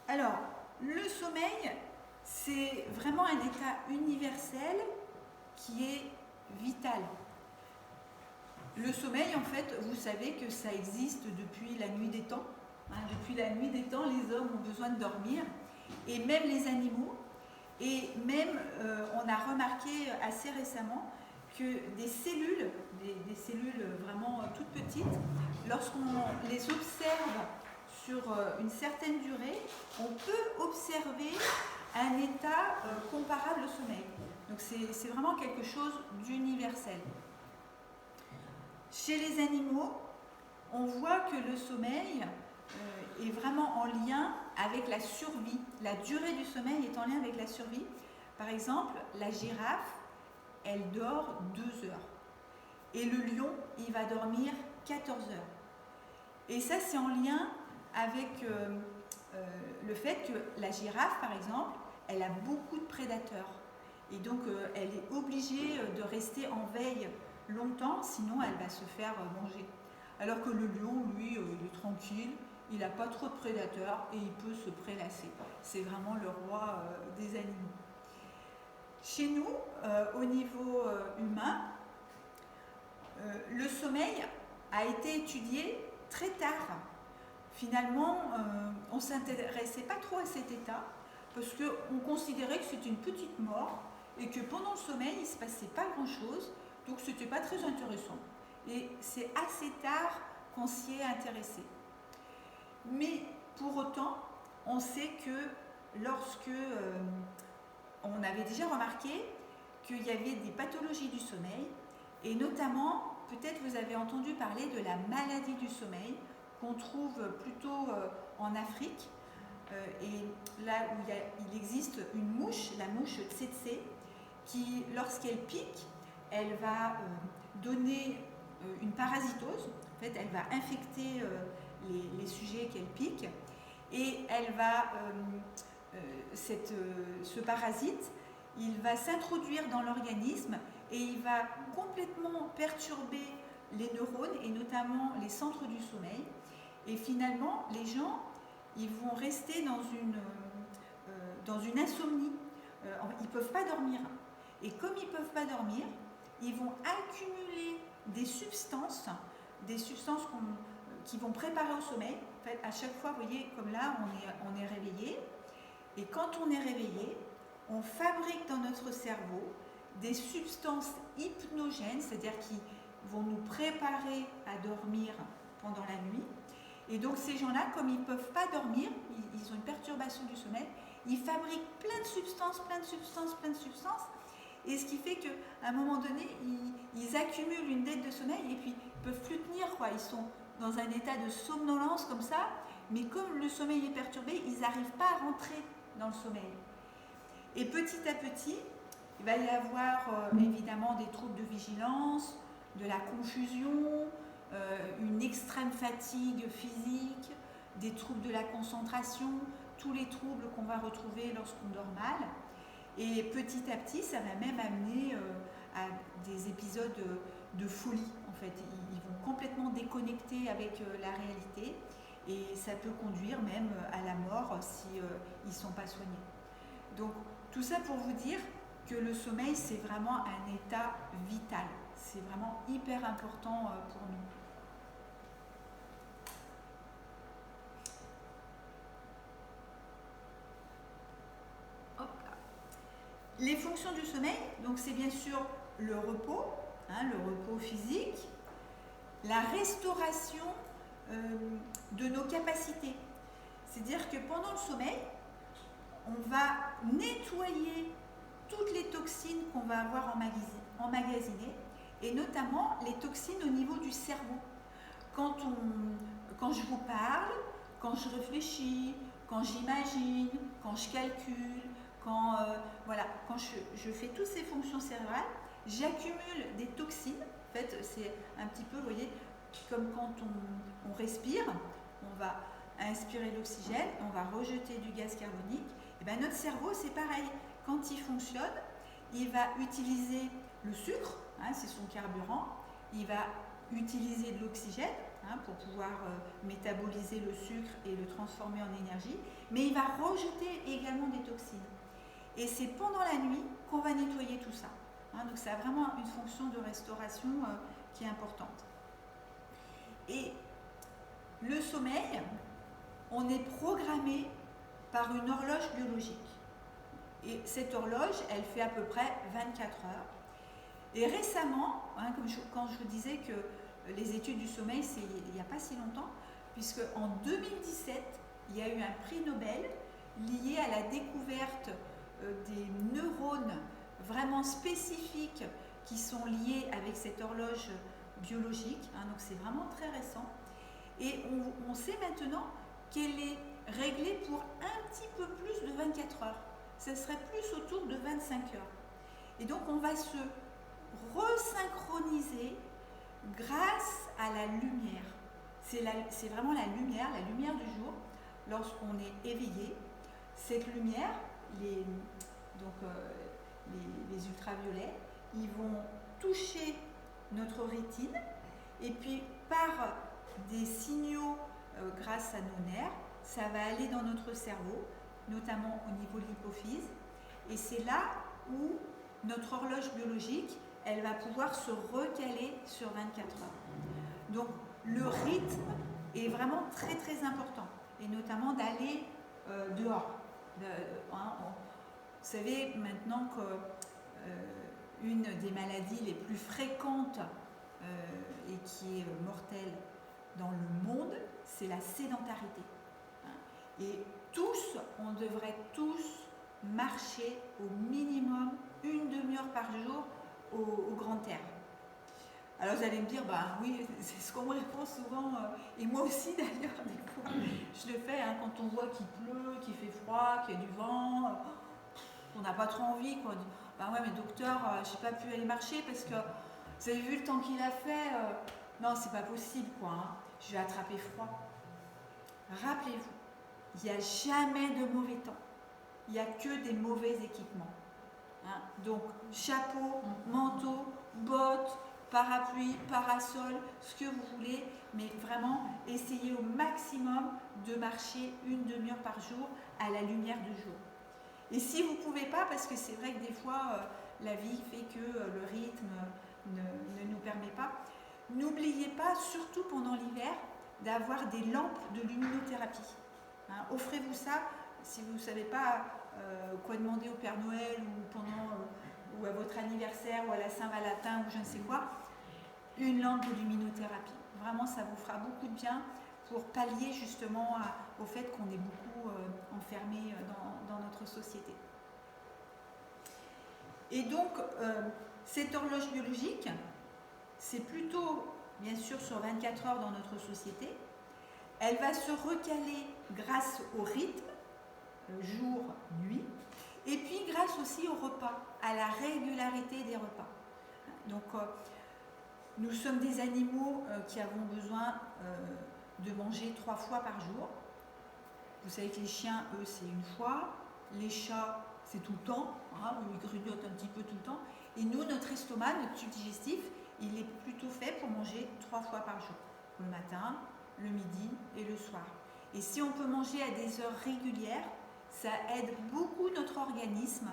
Alors, le sommeil, c'est vraiment un état universel qui est vital. Le sommeil, en fait, vous savez que ça existe depuis la nuit des temps. Depuis la nuit des temps, les hommes ont besoin de dormir, et même les animaux. Et même, on a remarqué assez récemment que des cellules vraiment toutes petites, lorsqu'on les observe sur une certaine durée, on peut observer un état comparable au sommeil. Donc c'est vraiment quelque chose d'universel. Chez les animaux, on voit que le sommeil est vraiment en lien avec la survie. La durée du sommeil est en lien avec la survie. Par exemple, la girafe, elle dort 2 heures. Et le lion, il va dormir 14 heures. Et ça, c'est en lien avec le fait que la girafe, par exemple, elle a beaucoup de prédateurs. Et donc, elle est obligée de rester en veille longtemps, sinon elle va se faire manger. Alors que le lion, lui, il est tranquille, il n'a pas trop de prédateurs et il peut se prélasser. C'est vraiment le roi des animaux. Chez nous, au niveau humain, le sommeil a été étudié très tard. Finalement, on ne s'intéressait pas trop à cet état parce qu'on considérait que c'était une petite mort et que pendant le sommeil, il ne se passait pas grand-chose, donc ce n'était pas très intéressant. Et c'est assez tard qu'on s'y est intéressé. Mais pour autant, on sait que lorsque on avait déjà remarqué qu'il y avait des pathologies du sommeil, et notamment, peut-être vous avez entendu parler de la maladie du sommeil, qu'on trouve plutôt en Afrique, et là où il existe une mouche, la mouche tsetse, qui, lorsqu'elle pique, elle va donner une parasitose. En fait, elle va infecter les sujets qu'elle pique, et elle va, ce parasite, il va s'introduire dans l'organisme et il va complètement perturber les neurones et notamment les centres du sommeil. Et finalement, les gens, ils vont rester dans une insomnie. Ils ne peuvent pas dormir. Et comme ils ne peuvent pas dormir, ils vont accumuler des substances qui vont préparer au sommeil. En fait, à chaque fois, vous voyez, comme là, on est réveillé. Et quand on est réveillé, on fabrique dans notre cerveau des substances hypnogènes, c'est-à-dire qui vont nous préparer à dormir pendant la nuit. Et donc ces gens-là, comme ils ne peuvent pas dormir, ils ont une perturbation du sommeil, ils fabriquent plein de substances, et ce qui fait qu'à un moment donné, ils accumulent une dette de sommeil et puis ils ne peuvent plus tenir, quoi. Ils sont dans un état de somnolence comme ça, mais comme le sommeil est perturbé, ils n'arrivent pas à rentrer dans le sommeil. Et petit à petit, il va y avoir évidemment des troubles de vigilance, de la confusion, une extrême fatigue physique, des troubles de la concentration, tous les troubles qu'on va retrouver lorsqu'on dort mal. Et petit à petit, ça va même amener à des épisodes de folie. En fait, ils vont complètement déconnecter avec la réalité et ça peut conduire même à la mort si ils ne sont pas soignés. Donc, tout ça pour vous dire que le sommeil, c'est vraiment un état vital. C'est vraiment hyper important pour nous. Hop là. Les fonctions du sommeil, donc c'est bien sûr le repos physique, la restauration de nos capacités. C'est-à-dire que pendant le sommeil, on va nettoyer toutes les toxines qu'on va avoir emmagasinées, et notamment les toxines au niveau du cerveau. Quand je vous parle, quand je réfléchis, quand j'imagine, quand je calcule, quand je fais toutes ces fonctions cérébrales, j'accumule des toxines. En fait, c'est un petit peu, vous voyez, comme quand on respire, on va inspirer l'oxygène, on va rejeter du gaz carbonique. Et bien notre cerveau, c'est pareil. Quand il fonctionne, il va utiliser le sucre, c'est son carburant, il va utiliser de l'oxygène, pour pouvoir métaboliser le sucre et le transformer en énergie, mais il va rejeter également des toxines. Et c'est pendant la nuit qu'on va nettoyer tout ça. Donc ça a vraiment une fonction de restauration qui est importante. Et le sommeil, on est programmé par une horloge biologique. Et cette horloge, elle fait à peu près 24 heures. Et récemment, quand je vous disais que les études du sommeil, c'est il n'y a pas si longtemps, puisque en 2017, il y a eu un prix Nobel lié à la découverte des neurones vraiment spécifiques qui sont liés avec cette horloge biologique. Donc c'est vraiment très récent. Et on sait maintenant qu'elle est réglée pour un petit peu plus de 24 heures. Ce serait plus autour de 25 heures. Et donc on va se resynchroniser grâce à la lumière. C'est vraiment la lumière du jour, lorsqu'on est éveillé. Cette lumière, les ultraviolets, ils vont toucher notre rétine et puis par des signaux grâce à nos nerfs, ça va aller dans notre cerveau, notamment au niveau de l'hypophyse, et c'est là où notre horloge biologique, elle va pouvoir se recaler sur 24 heures. Donc le rythme est vraiment très très important, et notamment d'aller dehors. Vous savez maintenant qu'une des maladies les plus fréquentes et qui est mortelle dans le monde, c'est la sédentarité. Et tous, on devrait tous marcher au minimum une demi-heure par jour au grand air. Alors vous allez me dire, oui, c'est ce qu'on me répond souvent, et moi aussi d'ailleurs, des fois, je le fais quand on voit qu'il pleut, qu'il fait froid, qu'il y a du vent, on n'a pas trop envie, quoi. Ouais, mais docteur, je n'ai pas pu aller marcher parce que vous avez vu le temps qu'il a fait, non, c'est pas possible, quoi. Je vais attraper froid. Rappelez-vous, il n'y a jamais de mauvais temps. Il n'y a que des mauvais équipements. Donc, chapeau, manteau, bottes, parapluie, parasol, ce que vous voulez, mais vraiment, essayez au maximum de marcher une demi-heure par jour à la lumière du jour. Et si vous ne pouvez pas, parce que c'est vrai que des fois, la vie fait que le rythme ne nous permet pas, n'oubliez pas, surtout pendant l'hiver, d'avoir des lampes de luminothérapie. Offrez-vous ça, si vous ne savez pas quoi demander au Père Noël ou à votre anniversaire ou à la Saint-Valentin ou je ne sais quoi, une lampe de luminothérapie. Vraiment, ça vous fera beaucoup de bien pour pallier justement au fait qu'on est beaucoup enfermé dans notre société. Et donc, cette horloge biologique, c'est plutôt, bien sûr, sur 24 heures dans notre société. Elle va se recaler grâce au rythme, jour, nuit, et puis grâce aussi au repas, à la régularité des repas. Donc, nous sommes des animaux qui avons besoin de manger 3 fois par jour. Vous savez que les chiens, eux, c'est une fois. Les chats, c'est tout le temps. Ils grignotent un petit peu tout le temps. Et nous, notre estomac, notre tube digestif, il est plutôt fait pour manger 3 fois par jour. Le matin, le midi et le soir. Et si on peut manger à des heures régulières, ça aide beaucoup notre organisme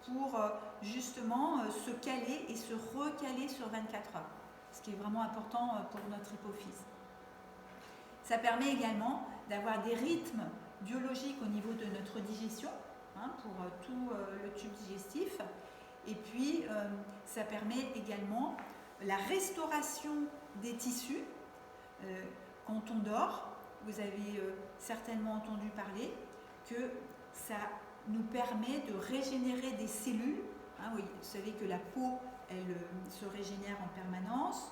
pour justement se caler et se recaler sur 24 heures. Ce qui est vraiment important pour notre hypophyse. Ça permet également d'avoir des rythmes biologiques au niveau de notre digestion, pour tout le tube digestif. Et puis, ça permet également la restauration des tissus. Quand on dort, vous avez certainement entendu parler que ça nous permet de régénérer des cellules. Oui, vous savez que la peau, elle se régénère en permanence,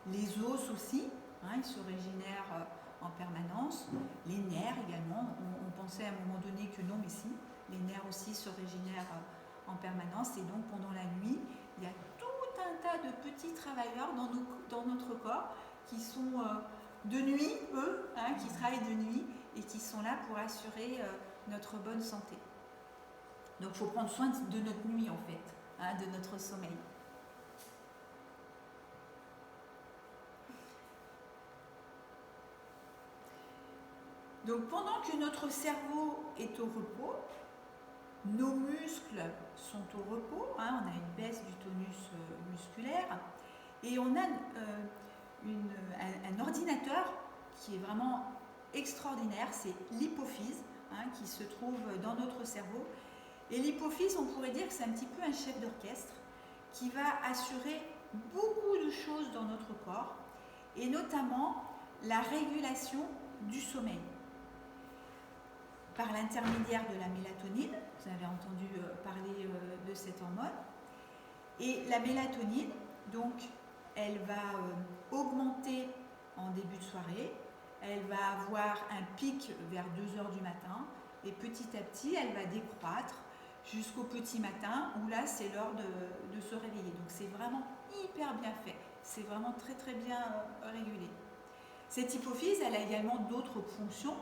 les os aussi, ils se régénèrent en permanence, les nerfs également, on pensait à un moment donné que non, mais si, les nerfs aussi se régénèrent en permanence, et donc pendant la nuit, il y a tout un tas de petits travailleurs dans notre corps qui sont de nuit, eux, qui travaillent de nuit et qui sont là pour assurer notre bonne santé. Donc il faut prendre soin de notre nuit en fait, de notre sommeil. « Donc pendant que notre cerveau est au repos, nos muscles sont au repos, hein, on a une baisse du tonus musculaire, et on a un ordinateur qui est vraiment extraordinaire, c'est l'hypophyse, hein, qui se trouve dans notre cerveau. Et l'hypophyse, on pourrait dire que c'est un petit peu un chef d'orchestre qui va assurer beaucoup de choses dans notre corps, et notamment la régulation du sommeil par l'intermédiaire de la mélatonine. Vous avez entendu parler de cette hormone. Et la mélatonine, donc, elle va augmenter en début de soirée, elle va avoir un pic vers 2 heures du matin, et petit à petit, elle va décroître jusqu'au petit matin, où là, c'est l'heure de se réveiller. Donc, c'est vraiment hyper bien fait. C'est vraiment très, très bien régulé. Cette hypophyse, elle a également d'autres fonctions.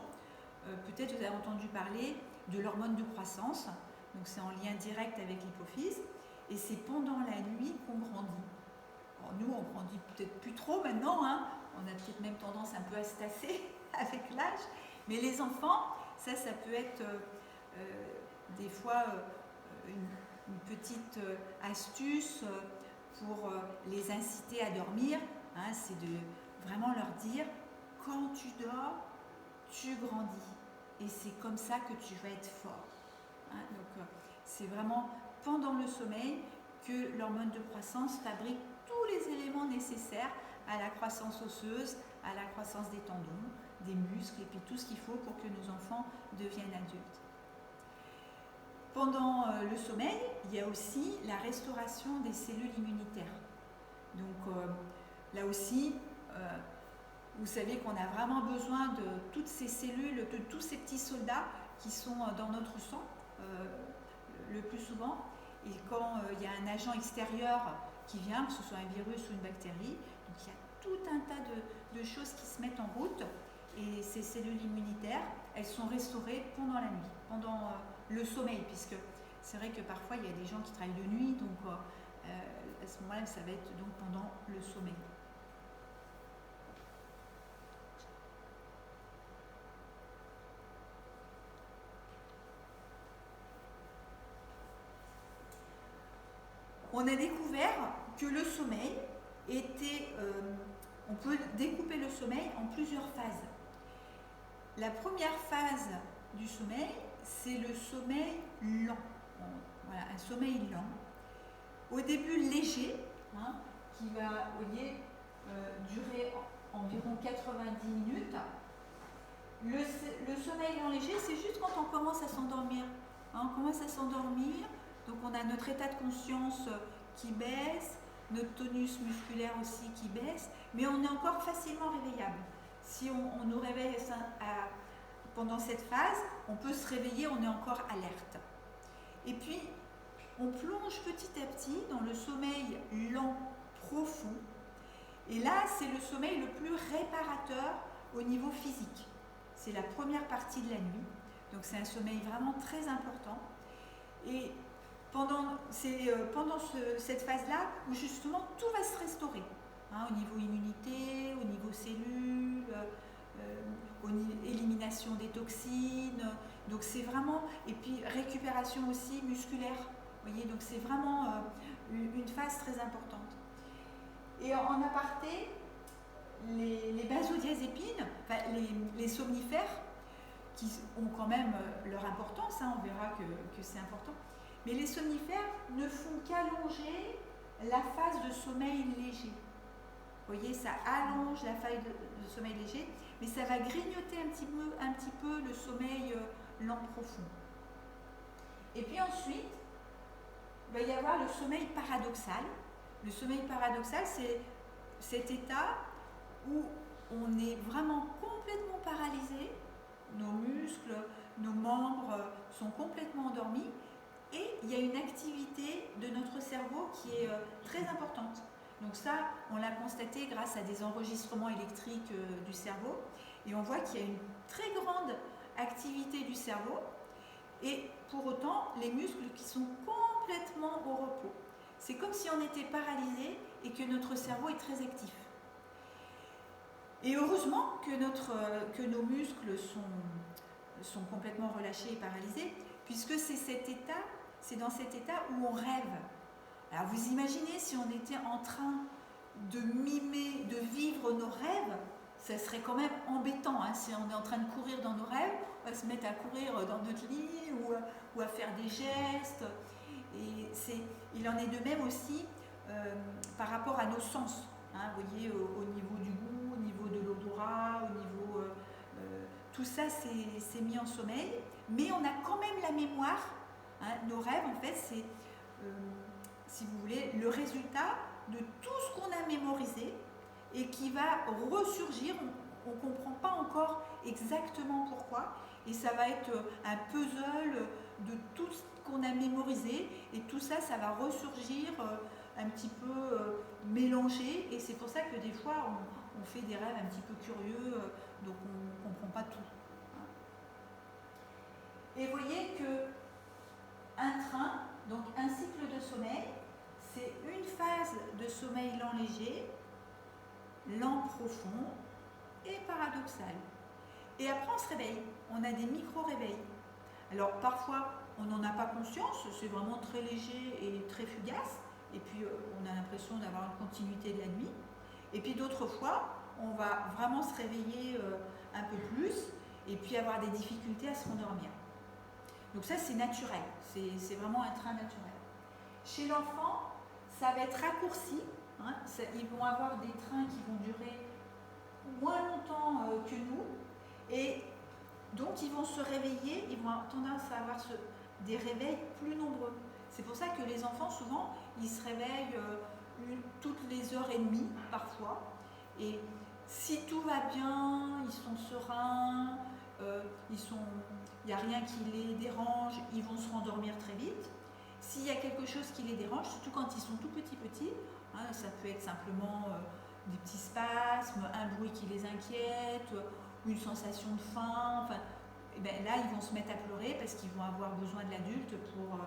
Peut-être vous avez entendu parler de l'hormone de croissance. Donc, c'est en lien direct avec l'hypophyse. Et c'est pendant la nuit qu'on grandit. Alors, nous, on grandit peut-être plus trop maintenant, hein. On a peut-être même tendance un peu à se tasser avec l'âge. Mais les enfants, ça peut être des fois une petite astuce pour les inciter à dormir, hein, c'est de vraiment leur dire, quand tu dors, tu grandis. Et c'est comme ça que tu vas être fort. Hein, donc c'est vraiment pendant le sommeil que l'hormone de croissance fabrique tous les éléments nécessaires à la croissance osseuse, à la croissance des tendons, des muscles, et puis tout ce qu'il faut pour que nos enfants deviennent adultes. Pendant le sommeil, il y a aussi la restauration des cellules immunitaires. Donc là aussi, vous savez qu'on a vraiment besoin de toutes ces cellules, de tous ces petits soldats qui sont dans notre sang le plus souvent. Et quand il y a un agent extérieur qui vient, que ce soit un virus ou une bactérie, donc il y a tout un tas de choses qui se mettent en route. Et ces cellules immunitaires, elles sont restaurées pendant la nuit, pendant le sommeil, puisque c'est vrai que parfois il y a des gens qui travaillent de nuit, donc à ce moment-là, ça va être donc pendant le sommeil. On a découvert que le sommeil était, on peut découper le sommeil en plusieurs phases. La première phase du sommeil, c'est le sommeil lent. Voilà, un sommeil lent. Au début léger, hein, qui va, vous voyez, durer environ 90 minutes. Le sommeil lent léger, c'est juste quand on commence à s'endormir. Hein, on commence à s'endormir, donc on a notre état de conscience qui baisse, notre tonus musculaire aussi qui baisse, mais on est encore facilement réveillable. Si on nous réveille pendant cette phase, on peut se réveiller, on est encore alerte. Et puis, on plonge petit à petit dans le sommeil lent, profond. Et là, c'est le sommeil le plus réparateur au niveau physique. C'est la première partie de la nuit. Donc, c'est un sommeil vraiment très important. Et pendant cette phase-là, où justement tout va se restaurer, hein, au niveau immunité, au niveau cellules, élimination des toxines, donc c'est vraiment, et puis récupération aussi musculaire, vous voyez, donc c'est vraiment une phase très importante. Et en aparté, les benzodiazépines, enfin, les somnifères, qui ont quand même leur importance, hein, on verra que c'est important, mais les somnifères ne font qu'allonger la phase de sommeil léger. Vous voyez, ça allonge la phase de sommeil léger, mais ça va grignoter un petit peu le sommeil lent profond. Et puis ensuite, il va y avoir le sommeil paradoxal. Le sommeil paradoxal, c'est cet état où on est vraiment complètement paralysé, nos muscles, nos membres sont complètement endormis, et il y a une activité de notre cerveau qui est très importante. Donc ça, on l'a constaté grâce à des enregistrements électriques du cerveau, et on voit qu'il y a une très grande activité du cerveau, et pour autant, les muscles qui sont complètement au repos. C'est comme si on était paralysé et que notre cerveau est très actif. Et heureusement que nos muscles sont complètement relâchés et paralysés, puisque c'est dans cet état où on rêve. Alors vous imaginez si on était en train de mimer, de vivre nos rêves, ça serait quand même embêtant. Hein, si on est en train de courir dans nos rêves, on va se mettre à courir dans notre lit ou à faire des gestes. Et il en est de même aussi par rapport à nos sens. Hein, vous voyez, au niveau du goût, au niveau de l'odorat, au niveau... tout ça c'est mis en sommeil, mais on a quand même la mémoire. Hein, nos rêves, en fait, c'est, si vous voulez, le résultat de tout ce qu'on a mémorisé et qui va ressurgir. On ne comprend pas encore exactement pourquoi, et ça va être un puzzle de tout ce qu'on a mémorisé, et tout ça, ça va ressurgir un petit peu mélangé, et c'est pour ça que des fois on fait des rêves un petit peu curieux, donc on ne comprend pas tout. Et vous voyez que un train, donc un cycle de sommeil, c'est une phase de sommeil lent léger, lent profond et paradoxal. Et après on se réveille, on a des micro-réveils. Alors parfois on n'en a pas conscience, c'est vraiment très léger et très fugace, et puis on a l'impression d'avoir une continuité de la nuit. Et puis d'autres fois, on va vraiment se réveiller un peu plus, et puis avoir des difficultés à se rendormir. Donc ça c'est naturel, c'est vraiment un train naturel. Chez l'enfant, ça va être raccourci, hein, ils vont avoir des trains qui vont durer moins longtemps que nous, et donc ils vont se réveiller, ils vont avoir tendance à avoir des réveils plus nombreux. C'est pour ça que les enfants, souvent, ils se réveillent toutes les heures et demie, parfois, et si tout va bien, ils sont sereins, il n'y a rien qui les dérange, ils vont se rendormir très vite. S'il y a quelque chose qui les dérange, surtout quand ils sont tout petits, hein, ça peut être simplement des petits spasmes, un bruit qui les inquiète, une sensation de faim, enfin, et ben là ils vont se mettre à pleurer parce qu'ils vont avoir besoin de l'adulte pour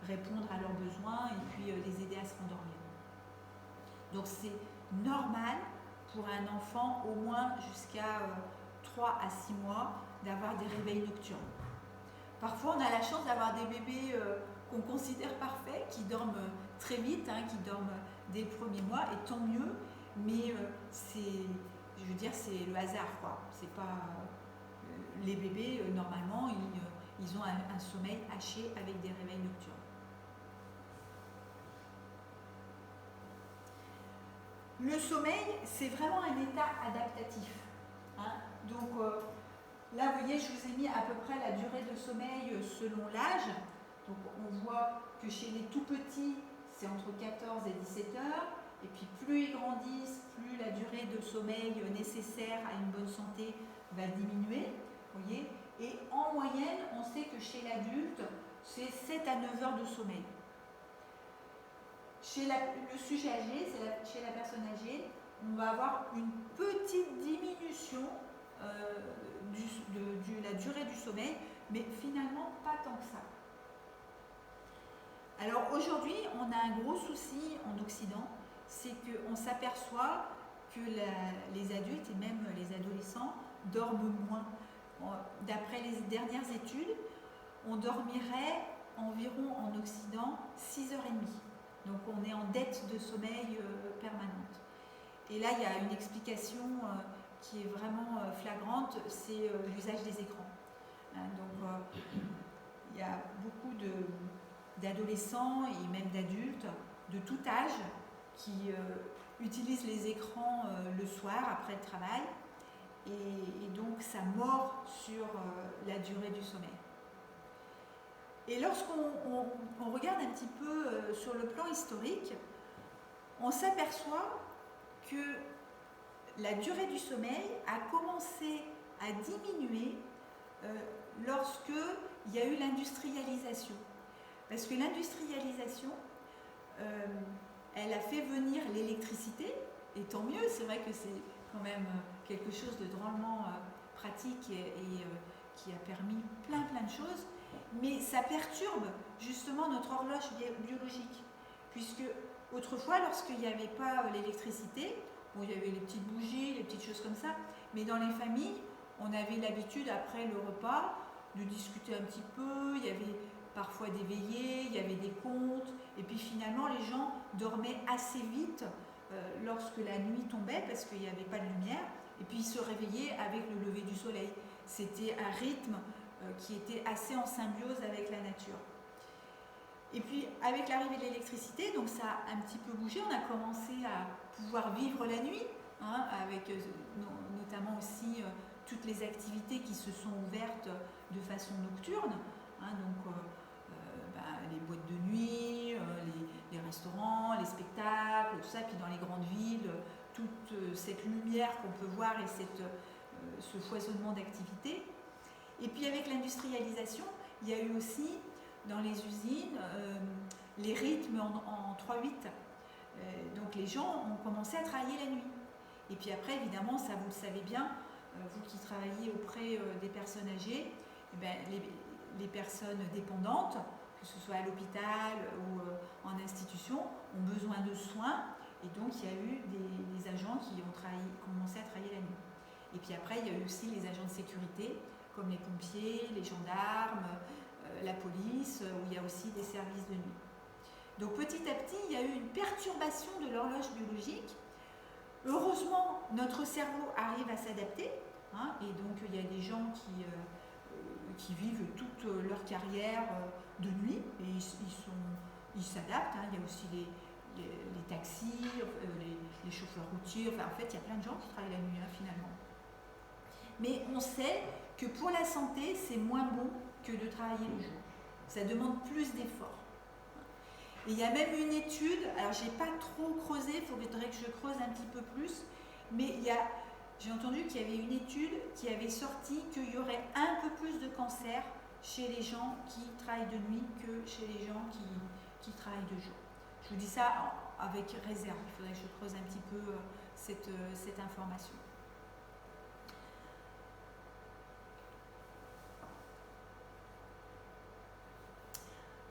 répondre à leurs besoins et puis les aider à se rendormir. Donc c'est normal pour un enfant au moins jusqu'à 3 à 6 mois d'avoir des réveils nocturnes. Parfois on a la chance d'avoir des bébés qu'on considère parfaits, qui dorment très vite, hein, qui dorment dès le premier mois, et tant mieux, mais je veux dire, c'est le hasard, quoi. C'est pas les bébés normalement ils ont un sommeil haché avec des réveils nocturnes. Le sommeil, c'est vraiment un état adaptatif. Hein. Donc là, vous voyez, je vous ai mis à peu près la durée de sommeil selon l'âge. Donc on voit que chez les tout petits, c'est entre 14 et 17 heures. Et puis plus ils grandissent, plus la durée de sommeil nécessaire à une bonne santé va diminuer. Vous voyez. Et en moyenne, on sait que chez l'adulte, c'est 7 à 9 heures de sommeil. Chez le sujet âgé, chez la personne âgée, on va avoir une petite diminution de la durée du sommeil, mais finalement pas tant que ça. Alors aujourd'hui, on a un gros souci en Occident, c'est qu'on s'aperçoit que les adultes et même les adolescents dorment moins. D'après les dernières études, on dormirait environ en Occident 6h30. Donc on est en dette de sommeil permanente. Et là, il y a une explication qui est vraiment flagrante, c'est l'usage des écrans. Donc il y a beaucoup d'adolescents et même d'adultes de tout âge qui utilisent les écrans le soir après le travail, et donc ça mord sur la durée du sommeil. Et lorsqu'on regarde un petit peu sur le plan historique, on s'aperçoit que la durée du sommeil a commencé à diminuer lorsque il y a eu l'industrialisation. Parce que l'industrialisation, elle a fait venir l'électricité, et tant mieux, c'est vrai que c'est quand même quelque chose de drôlement pratique et qui a permis plein de choses, mais ça perturbe justement notre horloge biologique, puisque autrefois, lorsqu'il n'y avait pas l'électricité, bon, il y avait les petites bougies, les petites choses comme ça, mais dans les familles, on avait l'habitude après le repas de discuter un petit peu, il y avait parfois des veillées, il y avait des contes, et puis finalement les gens dormaient assez vite lorsque la nuit tombait parce qu'il n'y avait pas de lumière, et puis ils se réveillaient avec le lever du soleil. C'était un rythme qui était assez en symbiose avec la nature. Et puis avec l'arrivée de l'électricité, donc ça a un petit peu bougé, on a commencé à pouvoir vivre la nuit, hein, avec notamment aussi toutes les activités qui se sont ouvertes de façon nocturne, hein, donc les boîtes de nuit, les restaurants, les spectacles, tout ça, puis dans les grandes villes, toute cette lumière qu'on peut voir et ce foisonnement d'activités. Et puis avec l'industrialisation, il y a eu aussi dans les usines les rythmes en 3-8. Donc les gens ont commencé à travailler la nuit. Et puis après, évidemment, ça vous le savez bien, vous qui travaillez auprès des personnes âgées, eh bien, les personnes dépendantes, que ce soit à l'hôpital ou en institution, ont besoin de soins. Et donc il y a eu des agents qui ont commencé à travailler la nuit. Et puis après, il y a eu aussi les agents de sécurité, comme les pompiers, les gendarmes, la police, où il y a aussi des services de nuit. Donc petit à petit, il y a eu une perturbation de l'horloge biologique. Heureusement, notre cerveau arrive à s'adapter, hein, et donc il y a des gens qui vivent toute leur carrière de nuit, et ils s'adaptent, hein. Il y a aussi les taxis, les chauffeurs routiers, enfin en fait il y a plein de gens qui travaillent la nuit, hein, finalement. Mais on sait que pour la santé, c'est moins bon que de travailler le jour. Ça demande plus d'efforts. Et il y a même une étude, alors j'ai pas trop creusé, il faudrait que je creuse un petit peu plus, mais j'ai entendu qu'il y avait une étude qui avait sorti qu'il y aurait un peu plus de cancer chez les gens qui travaillent de nuit que chez les gens qui travaillent de jour. Je vous dis ça avec réserve, il faudrait que je creuse un petit peu cette information.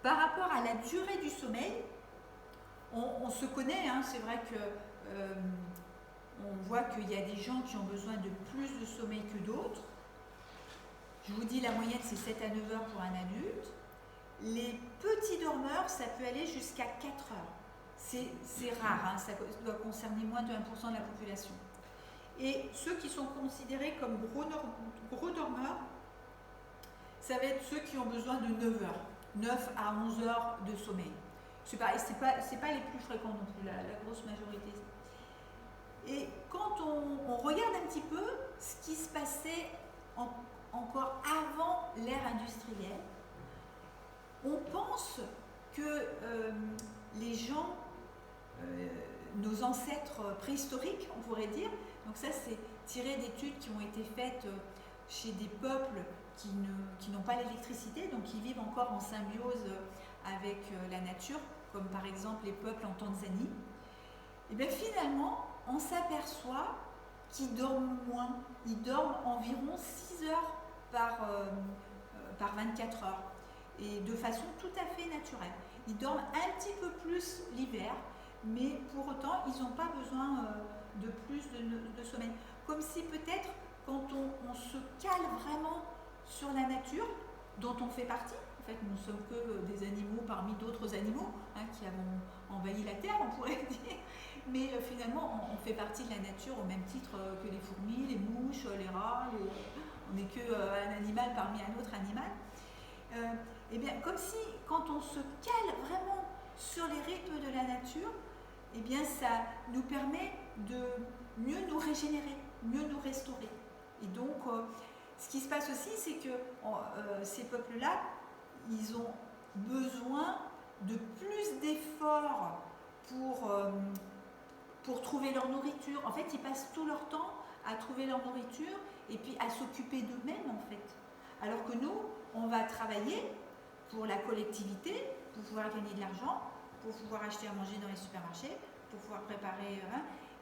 Par rapport à la durée du sommeil, on se connaît, hein, c'est vrai que on voit qu'il y a des gens qui ont besoin de plus de sommeil que d'autres. Je vous dis, la moyenne c'est 7 à 9 heures pour un adulte. Les petits dormeurs, ça peut aller jusqu'à 4 heures. C'est rare, hein, ça doit concerner moins de 1% de la population. Et ceux qui sont considérés comme gros dormeurs, ça va être ceux qui ont besoin de 9 heures. 9 à 11 heures de sommeil. C'est pas les plus fréquents non plus, la grosse majorité. Et quand on regarde un petit peu ce qui se passait encore avant l'ère industrielle, on pense que les gens, nos ancêtres préhistoriques, on pourrait dire, donc ça c'est tiré d'études qui ont été faites chez des peuples qui n'ont pas l'électricité, donc qui vivent encore en symbiose avec la nature, comme par exemple les peuples en Tanzanie. Et bien finalement, on s'aperçoit qu'ils dorment moins. Ils dorment environ 6 heures par 24 heures, et de façon tout à fait naturelle. Ils dorment un petit peu plus l'hiver, mais pour autant, ils n'ont pas besoin de plus de sommeil. Comme si peut-être, quand on se cale vraiment sur la nature, dont on fait partie, en fait nous ne sommes que des animaux parmi d'autres animaux, hein, qui avons envahi la terre, on pourrait dire, mais finalement on fait partie de la nature au même titre que les fourmis, les mouches, les rats, on n'est qu'un animal parmi un autre animal. Et bien comme si quand on se cale vraiment sur les rythmes de la nature, et bien ça nous permet de mieux nous régénérer, mieux nous restaurer. Et donc ce qui se passe aussi, c'est que ces peuples-là, ils ont besoin de plus d'efforts pour trouver leur nourriture. En fait, ils passent tout leur temps à trouver leur nourriture et puis à s'occuper d'eux-mêmes, en fait. Alors que nous, on va travailler pour la collectivité, pour pouvoir gagner de l'argent, pour pouvoir acheter à manger dans les supermarchés, pour pouvoir préparer...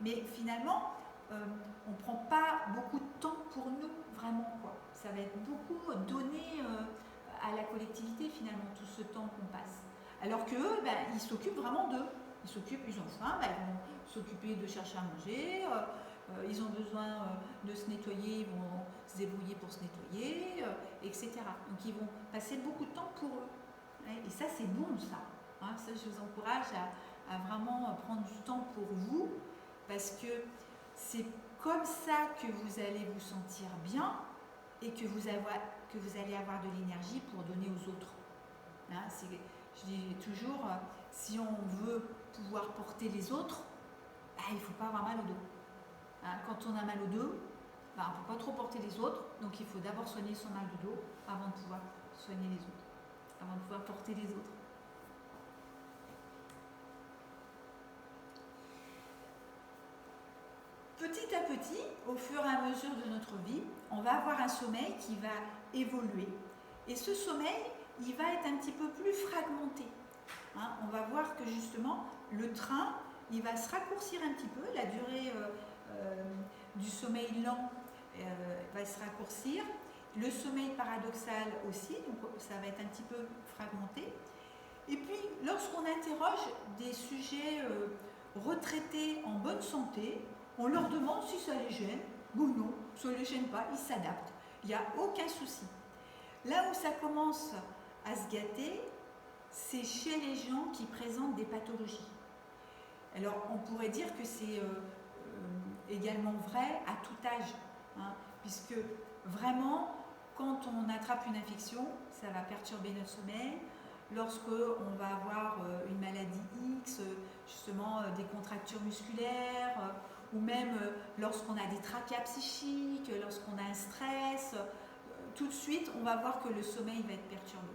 mais finalement, on ne prend pas beaucoup de temps pour nous, vraiment, quoi. Ça va être beaucoup donné à la collectivité, finalement, tout ce temps qu'on passe. Alors qu'eux, ils s'occupent vraiment d'eux. Ils ont faim, ils vont s'occuper de chercher à manger, ils ont besoin de se nettoyer, ils vont se débrouiller pour se nettoyer, etc. Donc ils vont passer beaucoup de temps pour eux. Et ça, c'est bon, ça. Ça, je vous encourage à vraiment prendre du temps pour vous, parce que c'est comme ça que vous allez vous sentir bien et que vous allez avoir de l'énergie pour donner aux autres. Je dis toujours, si on veut pouvoir porter les autres, il ne faut pas avoir mal au dos. Quand on a mal au dos, on ne peut pas trop porter les autres, donc il faut d'abord soigner son mal de dos avant de pouvoir soigner les autres, avant de pouvoir porter les autres. Petit à petit, au fur et à mesure de notre vie, on va avoir un sommeil qui va évoluer. Et ce sommeil, il va être un petit peu plus fragmenté. On va voir que justement, le train, il va se raccourcir un petit peu, la durée du sommeil lent va se raccourcir, le sommeil paradoxal aussi, donc ça va être un petit peu fragmenté. Et puis, lorsqu'on interroge des sujets retraités en bonne santé, on leur demande si ça les gêne, ou non, ça ne les gêne pas, ils s'adaptent, il n'y a aucun souci. Là où ça commence à se gâter, c'est chez les gens qui présentent des pathologies. Alors, on pourrait dire que c'est également vrai à tout âge, puisque vraiment, quand on attrape une infection, ça va perturber notre sommeil. Lorsqu'on va avoir une maladie X, justement des contractures musculaires, ou même lorsqu'on a des tracas psychiques, lorsqu'on a un stress, tout de suite, on va voir que le sommeil va être perturbé.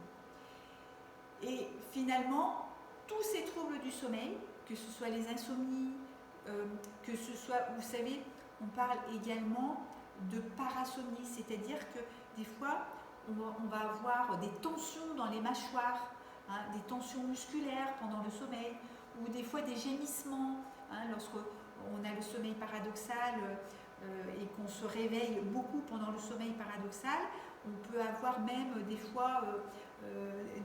Et finalement, tous ces troubles du sommeil, que ce soit les insomnies, que ce soit, vous savez, on parle également de parasomnie, c'est-à-dire que des fois, on va avoir des tensions dans les mâchoires, des tensions musculaires pendant le sommeil, ou des fois des gémissements, lorsqu'on a le sommeil paradoxal et qu'on se réveille beaucoup pendant le sommeil paradoxal, on peut avoir même des fois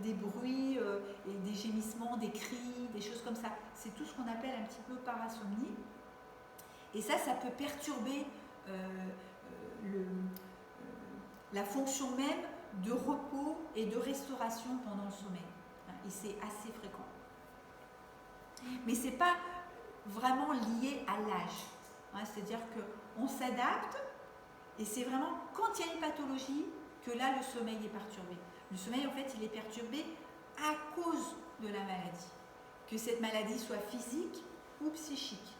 des bruits et des gémissements, des cris, des choses comme ça. C'est tout ce qu'on appelle un petit peu parasomnie. Et ça peut perturber la fonction même de repos et de restauration pendant le sommeil. Et c'est assez fréquent. Mais ce n'est pas vraiment lié à l'âge. C'est-à-dire qu'on s'adapte et c'est vraiment quand il y a une pathologie que là le sommeil est perturbé. Le sommeil en fait il est perturbé à cause de la maladie. Que cette maladie soit physique ou psychique.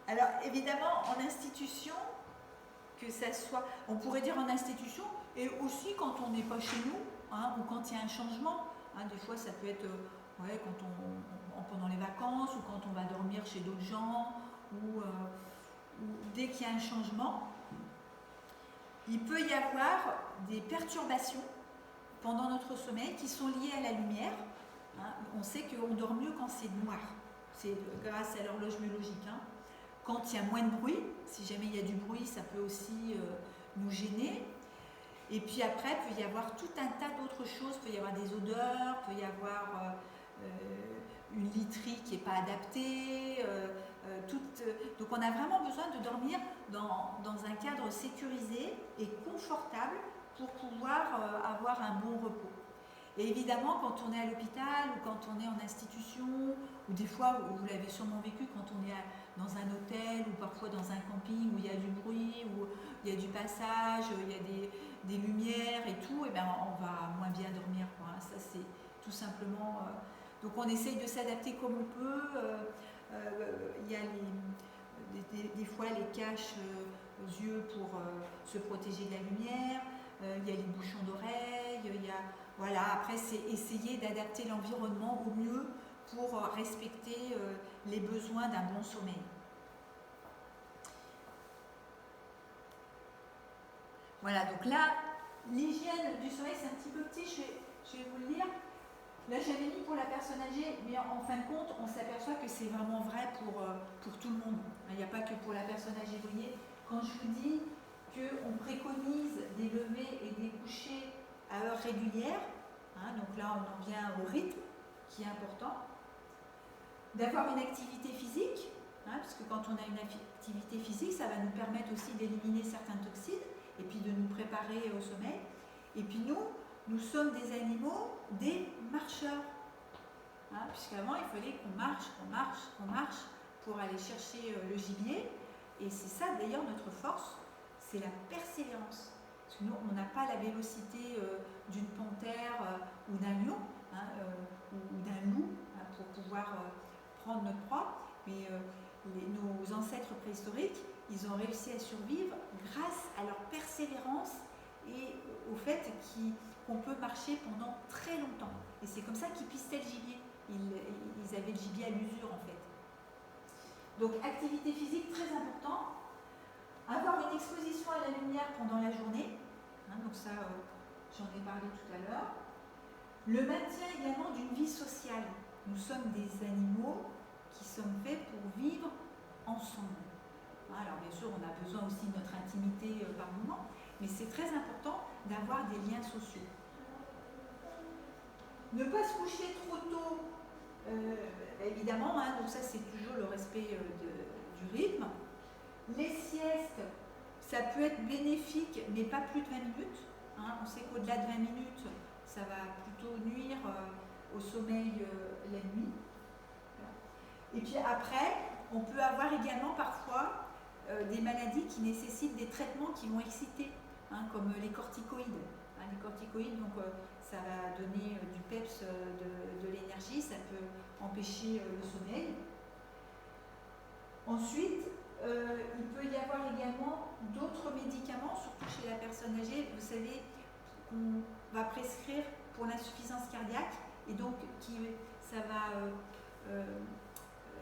Alors évidemment en institution, que ça soit, on pourrait dire en institution, et aussi quand on n'est pas chez nous, ou quand il y a un changement, des fois ça peut être pendant les vacances, ou quand on va dormir chez d'autres gens, ou dès qu'il y a un changement, il peut y avoir des perturbations pendant notre sommeil qui sont liées à la lumière. On sait qu'on dort mieux quand c'est noir, c'est grâce à l'horloge biologique. Quand il y a moins de bruit, si jamais il y a du bruit, ça peut aussi nous gêner. Et puis après, il peut y avoir tout un tas d'autres choses. Il peut y avoir des odeurs, il peut y avoir une literie qui n'est pas adaptée. Donc on a vraiment besoin de dormir dans un cadre sécurisé et confortable pour pouvoir avoir un bon repos. Et évidemment, quand on est à l'hôpital ou quand on est en institution, ou des fois, vous l'avez sûrement vécu, quand on est dans un hôtel ou parfois dans un camping où il y a du bruit, où il y a du passage, il y a des lumières et tout, et bien on va moins bien dormir. Ça, c'est tout simplement... donc on essaye de s'adapter comme on peut. Il y a des fois les caches aux yeux pour se protéger de la lumière. Il y a les bouchons d'oreilles, voilà, après c'est essayer d'adapter l'environnement au mieux pour respecter les besoins d'un bon sommeil. Voilà, donc là, l'hygiène du sommeil, c'est un petit peu petit, je vais vous le lire. Là, j'avais mis pour la personne âgée, mais en fin de compte, on s'aperçoit que c'est vraiment vrai pour tout le monde. Il n'y a pas que pour la personne âgée. Vous voyez, quand je vous dis qu'on préconise des levées et des couchers à heure régulière, donc là, on en vient au rythme qui est important. D'avoir une activité physique, parce que quand on a une activité physique, ça va nous permettre aussi d'éliminer certains toxines et puis de nous préparer au sommeil. Et puis nous sommes des animaux, des marcheurs. Puisqu'avant, il fallait qu'on marche pour aller chercher le gibier. Et c'est ça d'ailleurs notre force, c'est la persévérance. Parce que nous, on n'a pas la vélocité d'une panthère ou d'un lion, ou d'un loup, pour pouvoir prendre notre proie. Mais nos ancêtres préhistoriques, ils ont réussi à survivre grâce à leur persévérance et au fait qu'on peut marcher pendant très longtemps. Et c'est comme ça qu'ils pistaient le gibier. Ils avaient le gibier à l'usure en fait. Donc activité physique très important. Avoir une exposition à la lumière pendant la journée. Donc ça, j'en ai parlé tout à l'heure. Le maintien également d'une vie sociale. Nous sommes des animaux qui sommes faits pour vivre ensemble. Alors bien sûr, on a besoin aussi de notre intimité par moment, mais c'est très important d'avoir des liens sociaux. Ne pas se coucher trop tôt, évidemment, donc ça c'est toujours le respect du rythme. Les siestes, ça peut être bénéfique, mais pas plus de 20 minutes. On sait qu'au-delà de 20 minutes, ça va plutôt nuire au sommeil la nuit. Et puis après, on peut avoir également parfois des maladies qui nécessitent des traitements qui vont exciter, comme les corticoïdes. Les corticoïdes, donc ça va donner du peps, de l'énergie, ça peut empêcher le sommeil. Ensuite, il peut y avoir également d'autres médicaments, surtout chez la personne âgée, vous savez, qu'on va prescrire pour l'insuffisance cardiaque, et donc ça va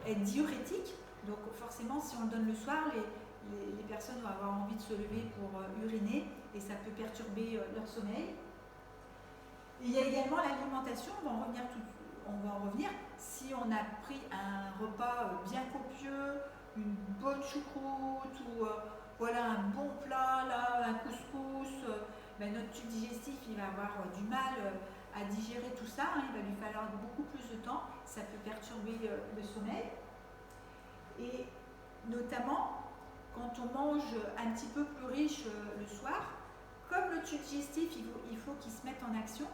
être diurétique. Donc forcément, si on le donne le soir, les personnes vont avoir envie de se lever pour uriner, et ça peut perturber leur sommeil. Il y a également l'alimentation, on va en revenir. Si on a pris un repas bien copieux, une bonne choucroute ou voilà un bon plat, là, un couscous, notre tube digestif il va avoir du mal à digérer tout ça, il va lui falloir beaucoup plus de temps, ça peut perturber le sommeil. Et notamment, quand on mange un petit peu plus riche le soir, comme le tube digestif il faut qu'il se mette en action,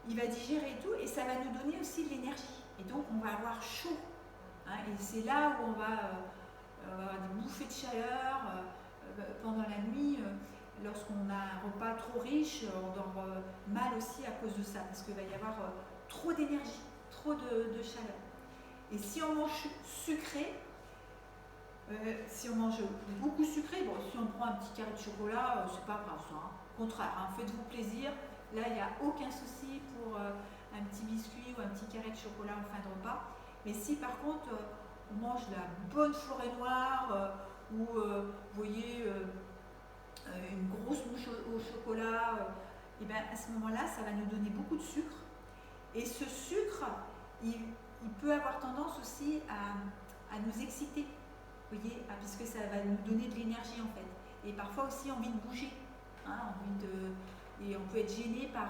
il va digérer et tout, et ça va nous donner aussi de l'énergie. Et donc on va avoir chaud. Et c'est là où on va avoir des bouffées de chaleur pendant la nuit. Lorsqu'on a un repas trop riche, on dort mal aussi à cause de ça, parce qu'il va y avoir trop d'énergie, trop de chaleur. Et si on mange sucré, si on mange beaucoup sucré, bon, si on prend un petit carré de chocolat, c'est pas grave ça. Au contraire, faites-vous plaisir. Là, il n'y a aucun souci pour un petit biscuit ou un petit carré de chocolat en fin de repas. Mais si par contre, on mange de la bonne forêt noire, ou vous voyez une grosse bouche au chocolat, et bien à ce moment-là, ça va nous donner beaucoup de sucre. Et ce sucre, il peut avoir tendance aussi à nous exciter, vous voyez, puisque ça va nous donner de l'énergie en fait. Et parfois aussi envie de bouger, et on peut être gêné par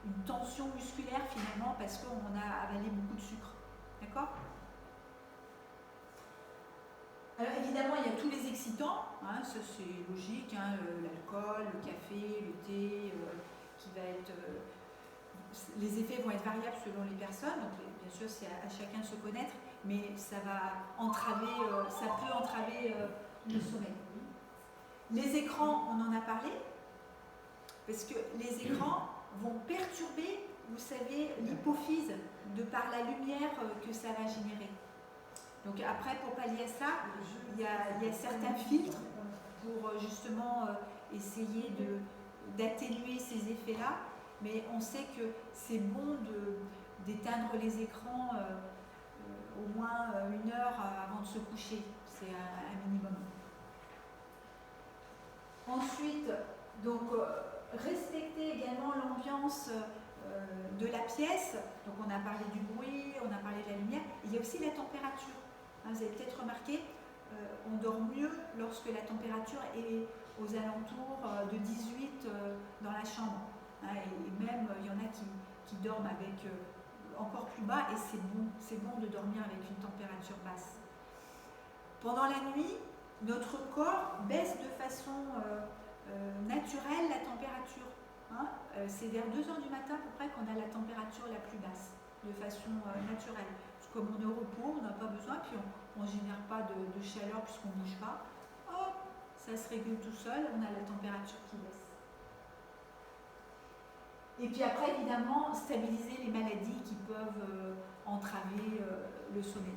une tension musculaire finalement parce qu'on a avalé beaucoup de sucre. D'accord ? Alors évidemment, il y a tous les excitants, ça c'est logique, l'alcool, le café, le thé, qui va être... les effets vont être variables selon les personnes, donc bien sûr c'est à chacun de se connaître, mais ça va entraver, ça peut entraver le sommeil. Les écrans, on en a parlé, parce que les écrans vont perturber, vous savez, l'hypophyse de par la lumière que ça va générer. Donc après, pour pallier à ça, il y a certains filtres pour justement essayer d'atténuer ces effets-là, mais on sait que c'est bon d'éteindre les écrans au moins 1 heure avant de se coucher, c'est un minimum. Ensuite, donc respecter également l'ambiance de la pièce. Donc on a parlé du bruit, on a parlé de la lumière. Il y a aussi la température. Vous avez peut-être remarqué, on dort mieux lorsque la température est aux alentours de 18 dans la chambre. Et même, il y en a qui qui dorment avec encore plus bas, et c'est bon de dormir avec une température basse. Pendant la nuit, notre corps baisse de façon naturelle la température. Hein. C'est vers 2 heures du matin à peu près qu'on a la température la plus basse, de façon naturelle. Parce que comme on est au repos, on n'a pas besoin, puis on ne génère pas de chaleur puisqu'on ne bouge pas. Hop, ça se régule tout seul, on a la température qui baisse. Et puis après, évidemment, stabiliser les maladies qui peuvent entraver le sommeil.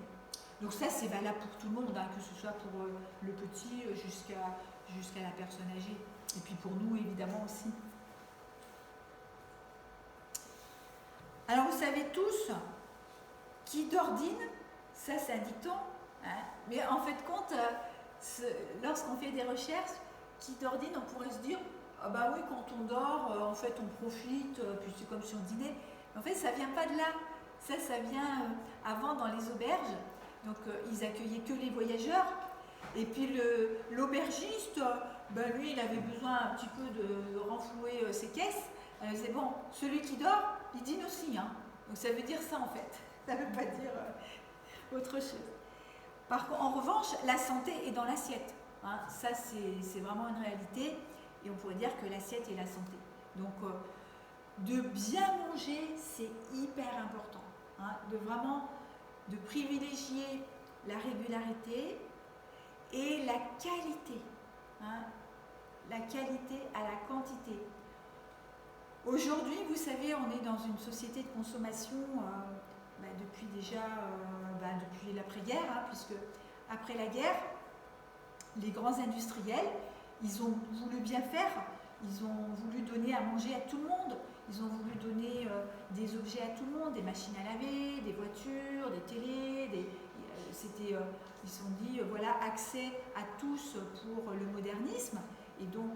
Donc ça, c'est valable pour tout le monde, hein, que ce soit pour le petit jusqu'à la personne âgée. Et puis pour nous, évidemment, aussi. Alors, vous savez tous, qui dordine, ça c'est un dicton, hein, mais en fait, lorsqu'on fait des recherches, qui dordine, on pourrait se dire, ah bah oui, quand on dort, en fait, on profite, puis c'est comme si on dînait. Mais en fait, ça vient pas de là. Ça vient avant dans les auberges. Donc, ils accueillaient que les voyageurs. Et puis, l'aubergiste, lui, il avait besoin un petit peu de renflouer ses caisses. Il disait, bon, celui qui dort, il dîne aussi. Hein. Donc, ça veut dire ça, en fait. Ça ne veut pas dire autre chose. En revanche, la santé est dans l'assiette. Hein. Ça, c'est vraiment une réalité. Et on pourrait dire que l'assiette est la santé. Donc, de bien manger, c'est hyper important. Hein, de privilégier la régularité et la qualité. Hein, la qualité à la quantité. Aujourd'hui, vous savez, on est dans une société de consommation depuis depuis l'après-guerre, hein, puisque après la guerre, les grands industriels, ils ont voulu bien faire, ils ont voulu donner à manger à tout le monde, ils ont voulu donner des objets à tout le monde, des machines à laver, des voitures, des télés, ils se sont dit, voilà, accès à tous pour le modernisme, et donc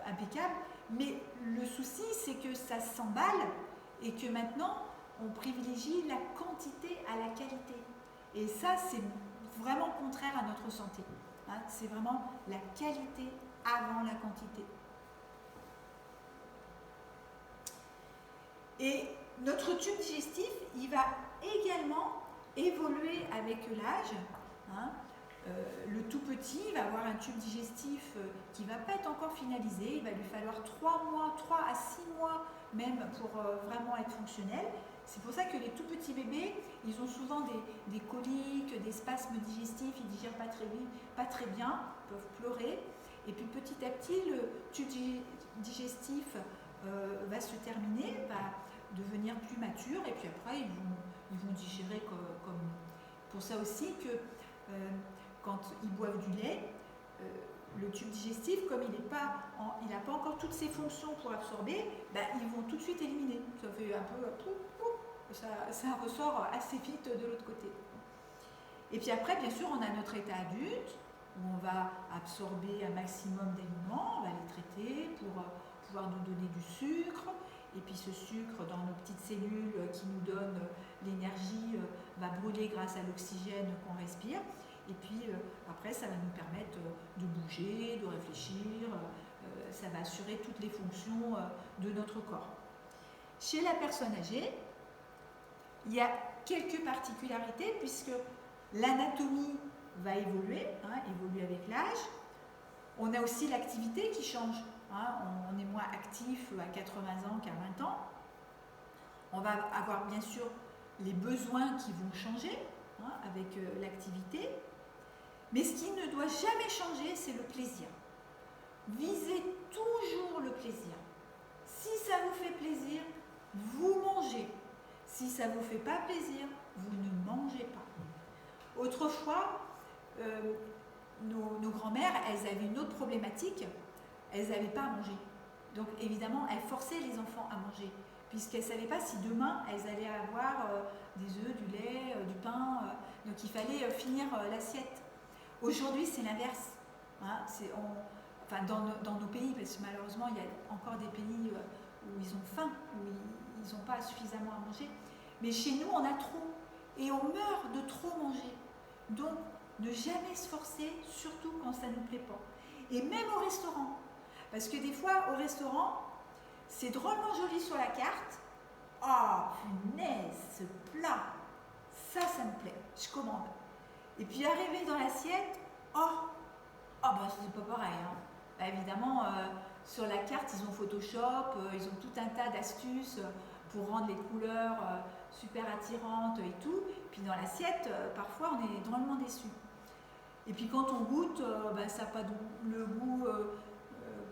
impeccable. Mais le souci, c'est que ça s'emballe, et que maintenant, on privilégie la quantité à la qualité. Et ça, c'est vraiment contraire à notre santé. Hein, c'est vraiment la qualité avant la quantité. Et notre tube digestif, il va également évoluer avec l'âge. Hein. Le tout petit va avoir un tube digestif qui ne va pas être encore finalisé. Il va lui falloir 3 à 6 mois même pour vraiment être fonctionnel. C'est pour ça que les tout petits bébés, ils ont souvent des coliques, des spasmes digestifs, ils ne digèrent pas très bien, ils peuvent pleurer. Et puis petit à petit, le tube digestif va se terminer, va devenir plus mature, et puis après, ils vont digérer comme. Pour ça aussi que quand ils boivent du lait, le tube digestif, comme il n'a pas encore toutes ses fonctions pour absorber, ils vont tout de suite éliminer. Ça fait un peu ça ressort assez vite de l'autre côté. Et puis après, bien sûr, on a notre état adulte, où on va absorber un maximum d'aliments, on va les traiter pour pouvoir nous donner du sucre, et puis ce sucre dans nos petites cellules qui nous donnent l'énergie va brûler grâce à l'oxygène qu'on respire. Et puis après, ça va nous permettre de bouger, de réfléchir, ça va assurer toutes les fonctions de notre corps. Chez la personne âgée, il y a quelques particularités puisque l'anatomie va évoluer avec l'âge. On a aussi l'activité qui change. Hein, on est moins actif à 80 ans qu'à 20 ans. On va avoir bien sûr les besoins qui vont changer avec l'activité. Mais ce qui ne doit jamais changer, c'est le plaisir. Visez toujours le plaisir. Si ça vous fait plaisir, vous mangez. Si ça ne vous fait pas plaisir, vous ne mangez pas. Autrefois, nos grands-mères, elles avaient une autre problématique. Elles n'avaient pas à manger. Donc évidemment, elles forçaient les enfants à manger, puisqu'elles ne savaient pas si demain, elles allaient avoir des œufs, du lait, du pain. Donc il fallait finir l'assiette. Aujourd'hui, c'est l'inverse. Hein, dans nos pays, parce que malheureusement, il y a encore des pays où ils ont faim, où ils n'ont pas suffisamment à manger. Mais chez nous, on a trop. Et on meurt de trop manger. Donc, ne jamais se forcer, surtout quand ça ne nous plaît pas. Et même au restaurant. Parce que des fois, au restaurant, c'est drôlement joli sur la carte, Ah, punaise, ce plat, ça me plaît, je commande. Et puis arrivé dans l'assiette, oh, bah c'est pas pareil. Hein. Bah, évidemment, sur la carte, ils ont Photoshop, ils ont tout un tas d'astuces pour rendre les couleurs super attirantes et tout. Puis dans l'assiette, parfois, on est drôlement déçus. Et puis quand on goûte, bah, ça n'a pas le goût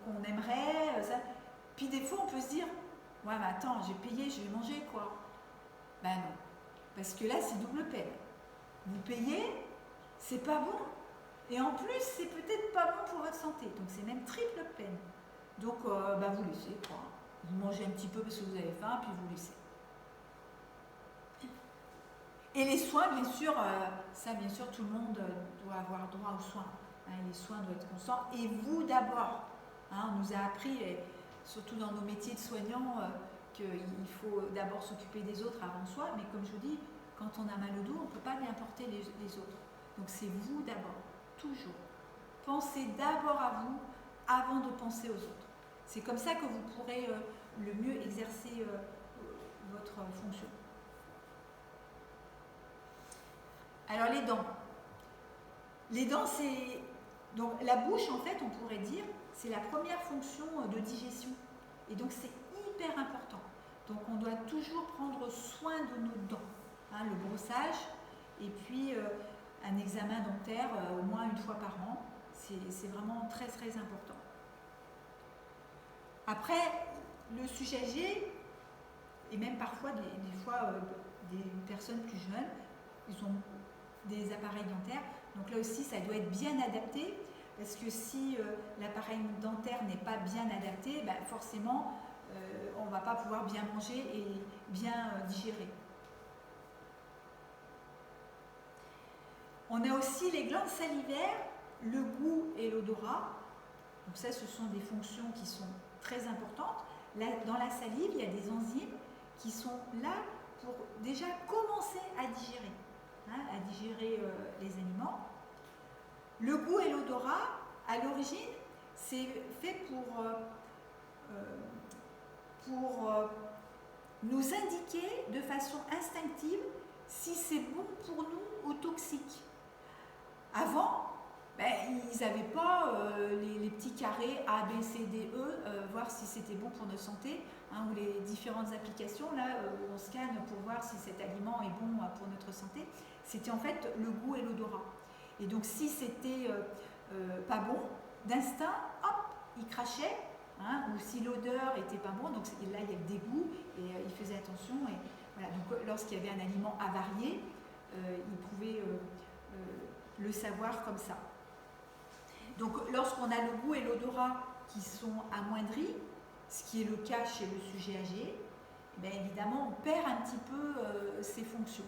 qu'on aimerait. Ça. Puis des fois, on peut se dire, ouais, mais attends, j'ai payé, je vais manger quoi. Ben non, parce que là, c'est double peine. Vous payez, c'est pas bon, et en plus, c'est peut-être pas bon pour votre santé. Donc c'est même triple peine. Donc bah, vous laissez quoi. Vous mangez un petit peu parce que vous avez faim, puis vous laissez. Et les soins, bien sûr, ça, bien sûr, tout le monde doit avoir droit aux soins. Hein, les soins doivent être constants. Et vous d'abord. Hein, on nous a appris, et surtout dans nos métiers de soignants, qu'il faut d'abord s'occuper des autres avant soi. Mais comme je vous dis, quand on a mal au dos, on ne peut pas bien porter les autres. Donc c'est vous d'abord, toujours. Pensez d'abord à vous avant de penser aux autres. C'est comme ça que vous pourrez le mieux exercer votre fonction. Alors les dents. Les dents, c'est... Donc la bouche, en fait, on pourrait dire, c'est la première fonction de digestion. Et donc c'est hyper important. Donc on doit toujours prendre soin de nos dents. Hein, le brossage et puis un examen dentaire au moins une fois par an. C'est vraiment très très important. Après, le sujet G, et même parfois des fois des personnes plus jeunes, ils ont des appareils dentaires. Donc là aussi, ça doit être bien adapté, parce que si l'appareil dentaire n'est pas bien adapté, ben forcément, on ne va pas pouvoir bien manger et bien digérer. On a aussi les glandes salivaires, le goût et l'odorat. Donc ça, ce sont des fonctions qui sont très importantes. Là, dans la salive, il y a des enzymes qui sont là pour déjà commencer à digérer. À digérer les aliments. Le goût et l'odorat, à l'origine, c'est fait pour nous indiquer de façon instinctive si c'est bon pour nous ou toxique. Avant, ben, ils n'avaient pas les petits carrés A, B, C, D, E, voir si c'était bon pour notre santé, hein, ou les différentes applications là où on scanne pour voir si cet aliment est bon pour notre santé. C'était en fait le goût et l'odorat. Et donc si c'était pas bon, d'instinct, hop, il crachait, hein, ou si l'odeur était pas bon, donc là il y a le dégoût et il faisait attention. Et voilà, donc lorsqu'il y avait un aliment avarié, il pouvait le savoir comme ça. Donc lorsqu'on a le goût et l'odorat qui sont amoindris, ce qui est le cas chez le sujet âgé, bien évidemment on perd un petit peu ses fonctions.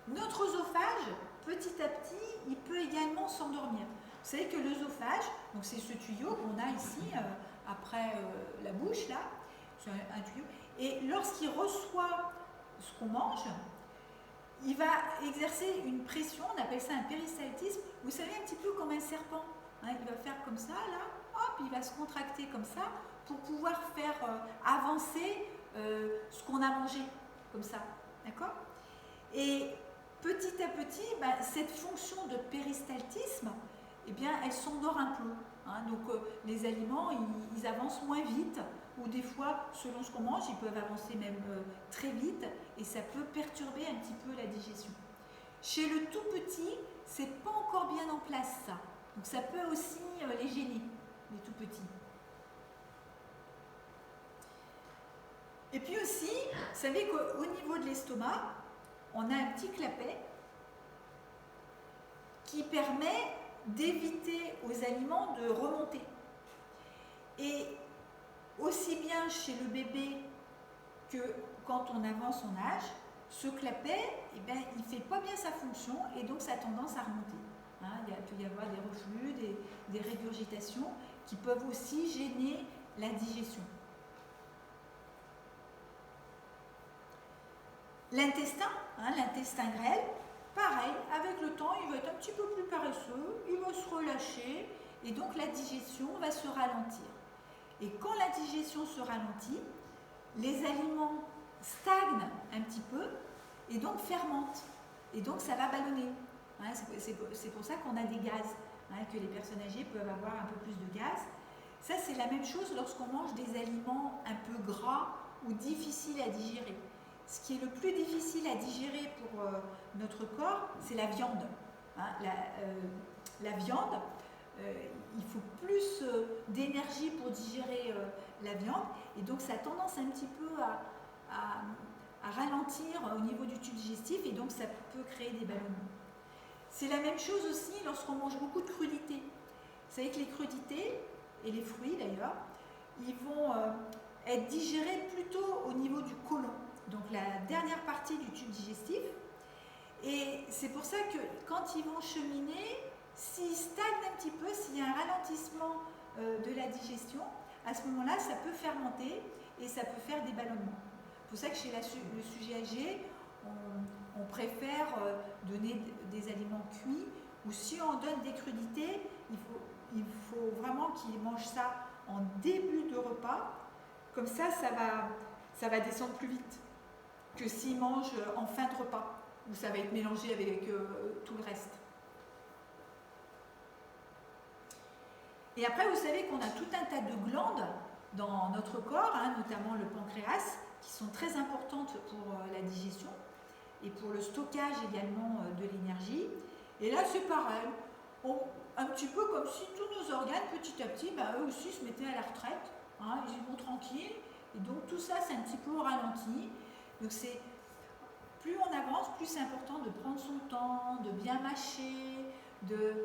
Notre œsophage, petit à petit, il peut également s'endormir. Vous savez que l'œsophage, donc c'est ce tuyau qu'on a ici, après la bouche, là, c'est un tuyau, et lorsqu'il reçoit ce qu'on mange, il va exercer une pression, on appelle ça un péristaltisme, vous savez, un petit peu comme un serpent. Hein, il va faire comme ça, là, hop, il va se contracter comme ça, pour pouvoir faire avancer ce qu'on a mangé, comme ça, d'accord ? Et petit à petit, ben, cette fonction de péristaltisme, eh bien, elle s'endort un peu. Hein, donc les aliments, ils avancent moins vite, ou des fois, selon ce qu'on mange, ils peuvent avancer même très vite, et ça peut perturber un petit peu la digestion. Chez le tout petit, c'est pas encore bien en place ça. Donc ça peut aussi les gêner, les tout petits. Et puis aussi, vous savez qu'au niveau de l'estomac, on a un petit clapet qui permet d'éviter aux aliments de remonter. Et aussi bien chez le bébé que quand on avance en âge, ce clapet, eh bien, il ne fait pas bien sa fonction et donc ça a tendance à remonter. Hein, il peut y avoir des reflux, des régurgitations qui peuvent aussi gêner la digestion. L'intestin, hein, l'intestin grêle, pareil, avec le temps, il va être un petit peu plus paresseux, il va se relâcher et donc la digestion va se ralentir. Et quand la digestion se ralentit, les aliments stagnent un petit peu et donc fermentent. Et donc ça va ballonner. Hein, c'est pour ça qu'on a des gaz, hein, que les personnes âgées peuvent avoir un peu plus de gaz. Ça, c'est la même chose lorsqu'on mange des aliments un peu gras ou difficiles à digérer. Ce qui est le plus difficile à digérer pour notre corps, c'est la viande. Hein, la viande, il faut plus d'énergie pour digérer la viande, et donc ça a tendance un petit peu à ralentir au niveau du tube digestif, et donc ça peut créer des ballonnements. C'est la même chose aussi lorsqu'on mange beaucoup de crudités. Vous savez que les crudités, et les fruits d'ailleurs, ils vont être digérés plutôt au niveau du côlon, donc la dernière partie du tube digestif. Et c'est pour ça que quand ils vont cheminer, s'ils stagnent un petit peu, s'il y a un ralentissement de la digestion, à ce moment-là, ça peut fermenter et ça peut faire des ballonnements. C'est pour ça que chez le sujet âgé, on préfère donner des aliments cuits, ou si on donne des crudités, il faut vraiment qu'ils mangent ça en début de repas, comme ça va descendre plus vite que s'ils mangent en fin de repas, où ça va être mélangé avec tout le reste. Et après, vous savez qu'on a tout un tas de glandes dans notre corps, hein, notamment le pancréas, qui sont très importantes pour la digestion et pour le stockage également de l'énergie. Et là, c'est pareil. Un petit peu comme si tous nos organes, petit à petit, eux aussi se mettaient à la retraite. Hein, ils vont tranquilles. Et donc tout ça, c'est un petit peu au ralenti. Donc plus on avance, plus c'est important de prendre son temps, de bien mâcher, de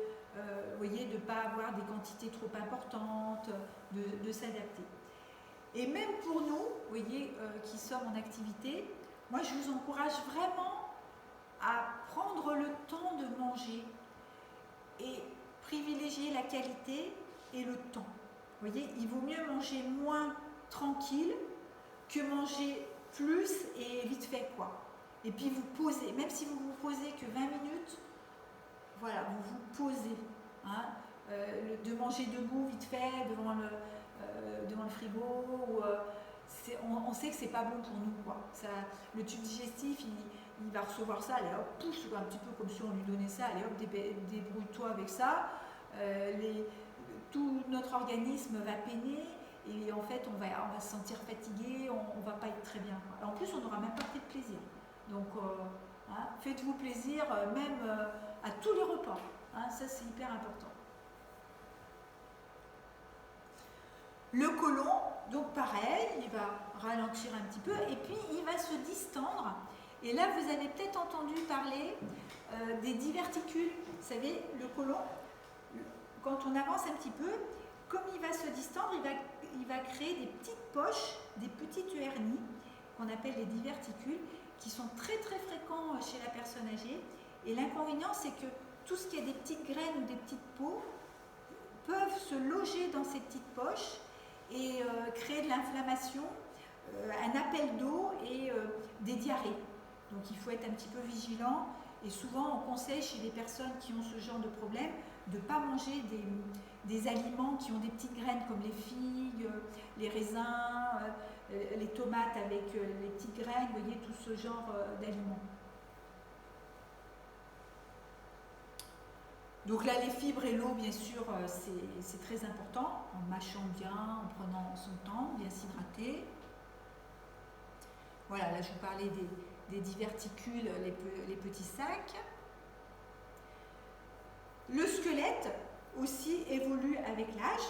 ne pas avoir des quantités trop importantes, de s'adapter. Et même pour nous, qui sommes en activité, moi je vous encourage vraiment à prendre le temps de manger et privilégier la qualité et le temps. Vous voyez, il vaut mieux manger moins tranquille que manger plus et vite fait, quoi. Et puis vous posez, même si vous vous posez que 20 minutes, voilà, vous vous posez. Hein, de manger debout vite fait devant le frigo, on sait que c'est pas bon pour nous, quoi. Ça, le tube digestif, il va recevoir ça, allez hop, pousse un petit peu comme si on lui donnait ça, allez hop, débrouille-toi avec ça. Tout notre organisme va peiner, et en fait on va se sentir fatigué, on va pas être très bien. En plus, on n'aura même pas pris de plaisir. Donc hein, faites-vous plaisir, même à tous les repas. Hein, ça, c'est hyper important. Le côlon, donc pareil, il va ralentir un petit peu et puis il va se distendre. Et là, vous avez peut-être entendu parler des diverticules. Vous savez, le côlon, quand on avance un petit peu, comme il va se distendre, il va créer des petites poches, des petites hernies, qu'on appelle les diverticules, qui sont très très fréquents chez la personne âgée. Et l'inconvénient, c'est que tout ce qui est des petites graines ou des petites peaux peuvent se loger dans ces petites poches et créer de l'inflammation, un appel d'eau et des diarrhées. Donc il faut être un petit peu vigilant, et souvent on conseille chez les personnes qui ont ce genre de problème de ne pas manger des aliments qui ont des petites graines comme les figues, les raisins, les tomates avec les petites graines, vous voyez, tout ce genre d'aliments. Donc là, les fibres et l'eau, bien sûr, c'est très important, en mâchant bien, en prenant son temps, bien s'hydrater. Voilà, là je vous parlais des diverticules, les petits sacs. Le squelette aussi évolue avec l'âge,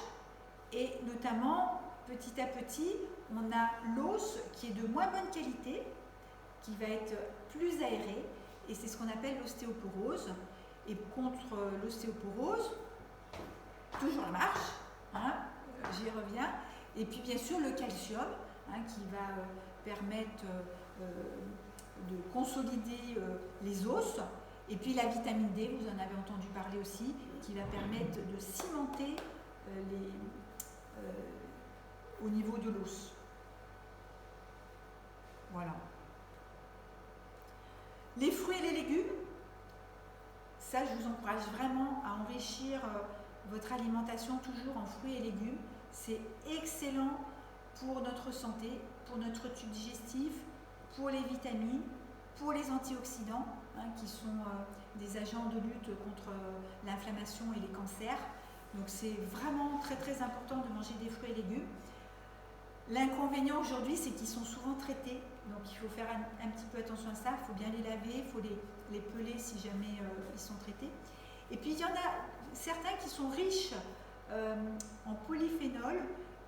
et notamment, petit à petit, on a l'os qui est de moins bonne qualité, qui va être plus aéré, et c'est ce qu'on appelle l'ostéoporose. Et contre l'ostéoporose, toujours la marche, hein, j'y reviens, et puis bien sûr le calcium, hein, qui va permettre de consolider les os, et puis la vitamine D, vous en avez entendu parler aussi, qui va permettre de cimenter au niveau de l'os. Voilà. Les fruits et les légumes, ça, je vous encourage vraiment à enrichir votre alimentation toujours en fruits et légumes, C'est excellent pour notre santé, pour notre tube digestif, pour les vitamines, pour les antioxydants, qui sont des agents de lutte contre l'inflammation et les cancers. Donc c'est vraiment très très important de manger des fruits et légumes. L'inconvénient aujourd'hui, c'est qu'ils sont souvent traités, donc il faut faire un petit peu attention à ça. Il faut bien les laver, il faut les peler si jamais ils sont traités. Et puis il y en a certains qui sont riches en polyphénol,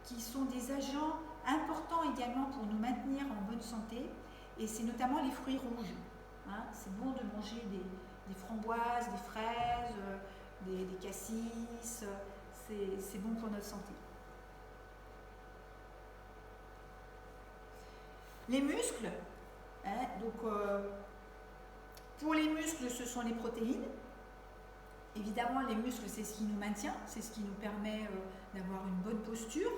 qui sont des agents importants également pour nous maintenir en bonne santé, et c'est notamment les fruits rouges. C'est bon de manger des framboises, des fraises, des cassis, c'est bon pour notre santé. Les muscles, pour les muscles, ce sont les protéines. Évidemment, les muscles, c'est ce qui nous maintient, c'est ce qui nous permet d'avoir une bonne posture,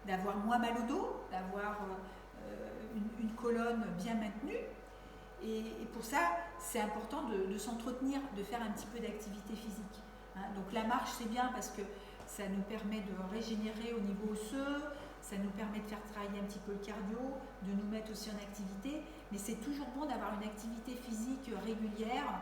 d'avoir moins mal au dos, d'avoir une colonne bien maintenue. Et pour ça, c'est important de s'entretenir, de faire un petit peu d'activité physique. Donc la marche, c'est bien parce que ça nous permet de régénérer au niveau osseux, ça nous permet de faire travailler un petit peu le cardio, de nous mettre aussi en activité, mais c'est toujours bon d'avoir une activité physique régulière.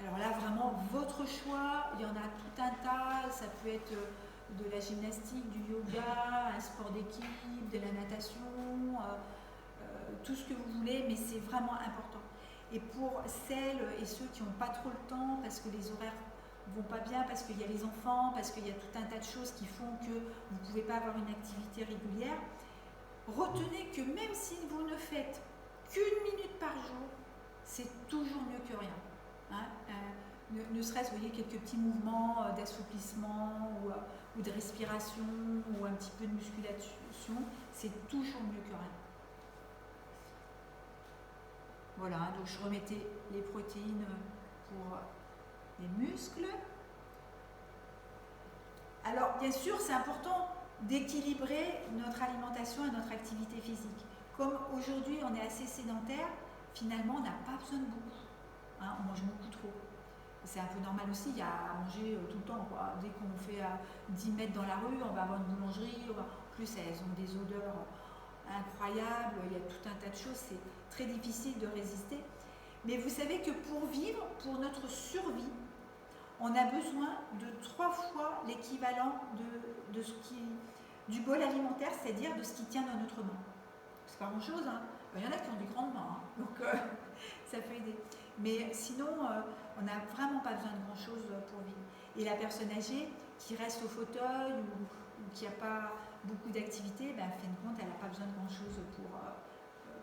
Alors là, vraiment, votre choix, il y en a tout un tas, ça peut être de la gymnastique, du yoga, un sport d'équipe, de la natation, tout ce que vous voulez, mais c'est vraiment important. Et pour celles et ceux qui n'ont pas trop le temps, parce que les horaires vont pas bien, parce qu'il y a les enfants, parce qu'il y a tout un tas de choses qui font que vous ne pouvez pas avoir une activité régulière, retenez que même si vous ne faites qu'une minute par jour, c'est toujours mieux que rien. Ne serait-ce, vous voyez, quelques petits mouvements d'assouplissement ou de respiration ou un petit peu de musculation, c'est toujours mieux que rien. Voilà, donc je remettais les protéines pour les muscles. Alors, bien sûr, c'est important d'équilibrer notre alimentation et notre activité physique. Comme aujourd'hui, on est assez sédentaire, finalement, on n'a pas besoin de beaucoup. On mange beaucoup trop. C'est un peu normal aussi, il y a à manger tout le temps, quoi. Dès qu'on fait 10 mètres dans la rue, on va avoir une boulangerie. En plus, elles ont des odeurs incroyables, il y a tout un tas de choses, c'est très difficile de résister. Mais vous savez que pour vivre, pour notre survie, on a besoin de 3 fois l'équivalent du bol alimentaire, c'est-à-dire de ce qui tient dans notre main. C'est pas grand-chose, Il y en a qui ont des grandes mains, donc ça peut aider. Mais sinon, on n'a vraiment pas besoin de grand-chose pour vivre. Et la personne âgée qui reste au fauteuil ou qui n'a pas beaucoup d'activité, en fin de compte, elle n'a pas besoin de grand-chose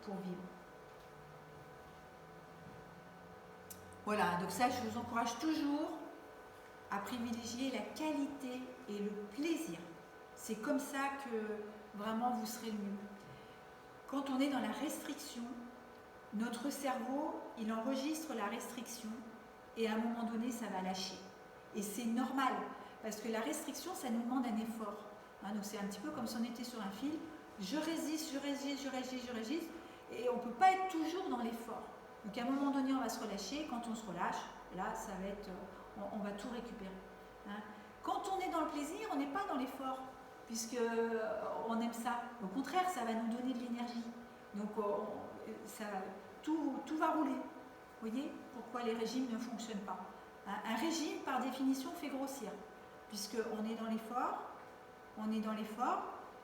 pour vivre. Voilà, donc ça, je vous encourage toujours à privilégier la qualité et le plaisir. C'est comme ça que vraiment vous serez le mieux. Quand on est dans la restriction, notre cerveau, il enregistre la restriction et à un moment donné, ça va lâcher. Et c'est normal, parce que la restriction, ça nous demande un effort. Donc c'est un petit peu comme si on était sur un fil. Je résiste, et on ne peut pas être toujours dans l'effort. Donc à un moment donné, on va se relâcher. Quand on se relâche, là, ça va être, on va tout récupérer. Quand on est dans le plaisir, on n'est pas dans l'effort, puisqu'on aime ça. Au contraire, ça va nous donner de l'énergie. Donc tout va rouler. Vous voyez pourquoi les régimes ne fonctionnent pas. Un régime, par définition, fait grossir, puisqu'on est dans l'effort,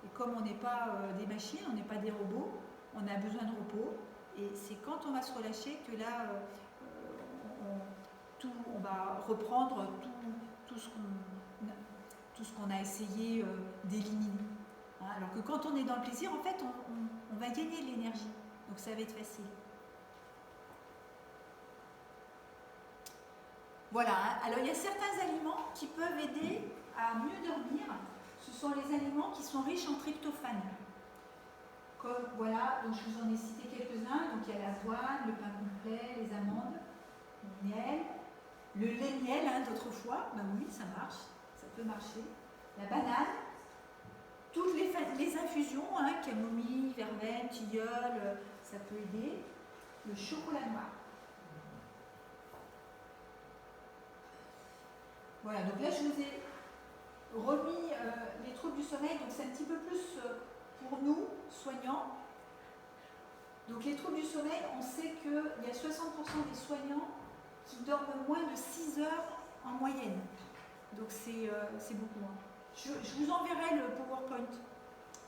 et comme on n'est pas des machines, on n'est pas des robots, on a besoin de repos, et c'est quand on va se relâcher que là, on va reprendre tout ce qu'on a essayé d'éliminer. Alors que quand on est dans le plaisir, en fait, on va gagner de l'énergie, donc ça va être facile. Voilà, alors il y a certains aliments qui peuvent aider à mieux dormir. Ce sont les aliments qui sont riches en tryptophane. Comme, voilà, donc je vous en ai cité quelques-uns. Donc il y a l'avoine, le pain complet, les amandes, le miel, le lait miel d'autrefois. Ben oui, ça marche, ça peut marcher. La banane, toutes les infusions, camomille, verveine, tilleul, ça peut aider. Le chocolat noir. Voilà, donc là je vous ai remis les troubles du sommeil, donc c'est un petit peu plus pour nous, soignants. Donc les troubles du sommeil, on sait qu'il y a 60% des soignants qui dorment moins de 6 heures en moyenne. Donc c'est beaucoup. Hein. Je vous enverrai le PowerPoint,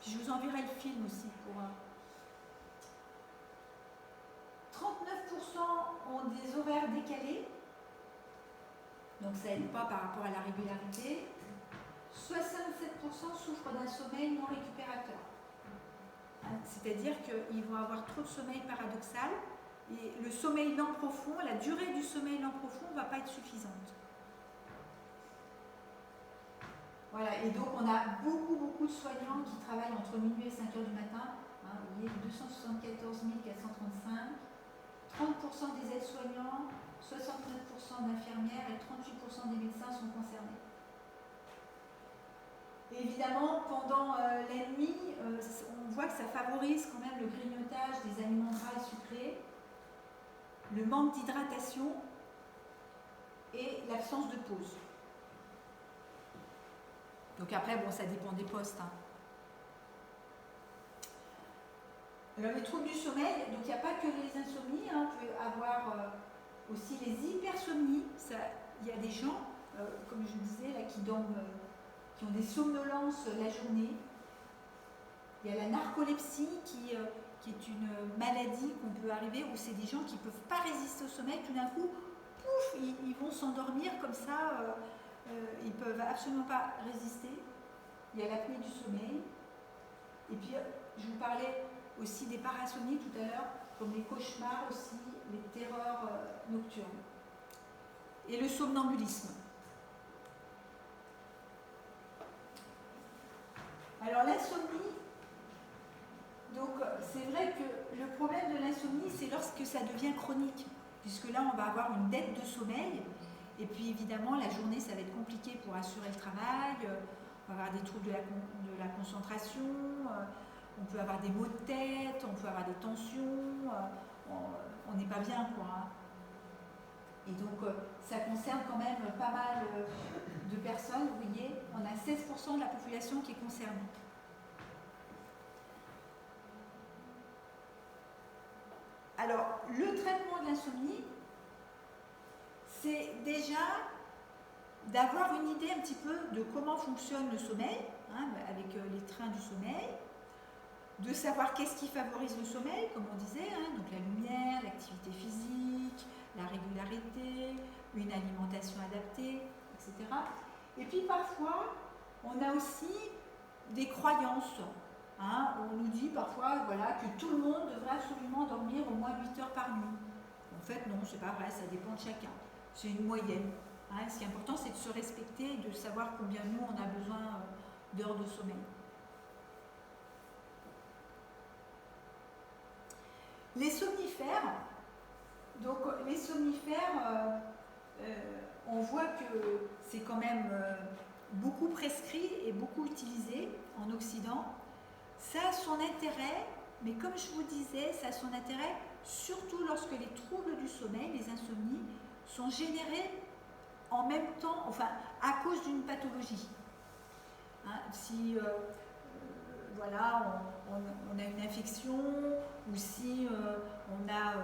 puis je vous enverrai le film aussi. 39% ont des horaires décalés, donc ça n'aide pas par rapport à la régularité. 67% souffrent d'un sommeil non récupérateur. Hein, c'est-à-dire qu'ils vont avoir trop de sommeil paradoxal et le sommeil lent profond, la durée du sommeil lent profond ne va pas être suffisante. Voilà, et donc on a beaucoup de soignants qui travaillent entre minuit et 5 heures du matin. Hein, vous voyez, 274 435, 30% des aides-soignants, 69% d'infirmières et 38% des médecins sont concernés. Et évidemment, pendant la nuit, on voit que ça favorise quand même le grignotage des aliments gras et sucrés, le manque d'hydratation et l'absence de pause. Donc après, bon, ça dépend des postes. Hein. Alors les troubles du sommeil, donc il n'y a pas que les insomnies, hein, on peut avoir aussi les hypersomnies. Il y a des gens, comme je disais, là, qui dorment, qui ont des somnolences la journée. Il y a la narcolepsie qui est une maladie qu'on peut arriver, où c'est des gens qui ne peuvent pas résister au sommeil, tout d'un coup, pouf, ils vont s'endormir comme ça. Ils ne peuvent absolument pas résister. Il y a l'apnée du sommeil. Et puis, je vous parlais aussi des parasomnies tout à l'heure, comme les cauchemars aussi, les terreurs nocturnes. Et le somnambulisme. Alors, l'insomnie, donc c'est vrai que le problème de l'insomnie, c'est lorsque ça devient chronique, puisque là, on va avoir une dette de sommeil. Et puis évidemment, la journée, ça va être compliqué pour assurer le travail, on va avoir des troubles de la concentration, on peut avoir des maux de tête, on peut avoir des tensions, on n'est pas bien, quoi. Hein. Et donc, ça concerne quand même pas mal de personnes. Vous voyez, on a 16% de la population qui est concernée. Alors, le traitement de l'insomnie, c'est déjà d'avoir une idée un petit peu de comment fonctionne le sommeil, hein, avec les trains du sommeil, de savoir qu'est-ce qui favorise le sommeil, comme on disait, hein, donc la lumière, l'activité physique, la régularité, une alimentation adaptée, etc. Et puis parfois, on a aussi des croyances. Hein, on nous dit parfois voilà, que tout le monde devrait absolument dormir au moins 8 heures par nuit. En fait, non, c'est pas vrai, ça dépend de chacun. C'est une moyenne. Hein. Ce qui est important, c'est de se respecter et de savoir combien nous, on a besoin d'heures de sommeil. Les somnifères, donc les somnifères, on voit que c'est quand même beaucoup prescrit et beaucoup utilisé en Occident. Ça a son intérêt, mais comme je vous disais, ça a son intérêt surtout lorsque les troubles du sommeil, les insomnies, sont générés en même temps, enfin, à cause d'une pathologie. Hein, si voilà, on a une infection, ou si on a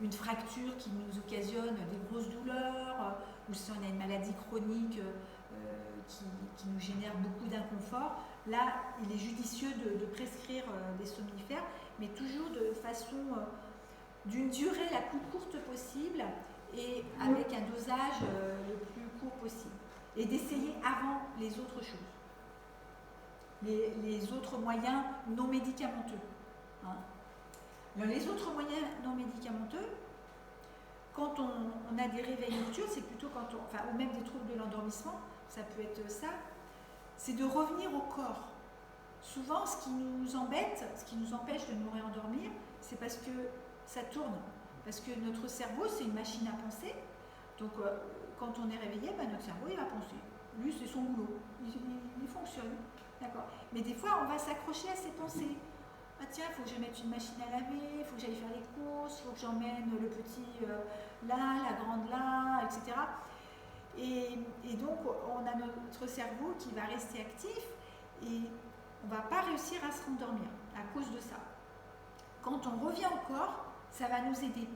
une fracture qui nous occasionne des grosses douleurs, ou si on a une maladie chronique qui nous génère beaucoup d'inconfort, là, il est judicieux de prescrire des somnifères, mais toujours de façon d'une durée la plus courte possible et avec un dosage le plus court possible. Et d'essayer avant les autres choses. Les autres moyens non médicamenteux. Hein. Alors, les autres moyens non médicamenteux, quand on a des réveils nocturnes, c'est plutôt quand ou même des troubles de l'endormissement, ça peut être ça, c'est de revenir au corps. Souvent, ce qui nous embête, ce qui nous empêche de nous réendormir, c'est parce que ça tourne. Parce que notre cerveau, c'est une machine à penser. Donc, quand on est réveillé, notre cerveau, il va penser. Lui, c'est son boulot. Il fonctionne. D'accord. Mais des fois, on va s'accrocher à ces pensées. Ah tiens, il faut que je mette une machine à laver, il faut que j'aille faire les courses, il faut que j'emmène le petit là, la grande là, etc. Et donc, on a notre cerveau qui va rester actif et on ne va pas réussir à se rendormir à cause de ça. Quand on revient au corps, ça va nous aider.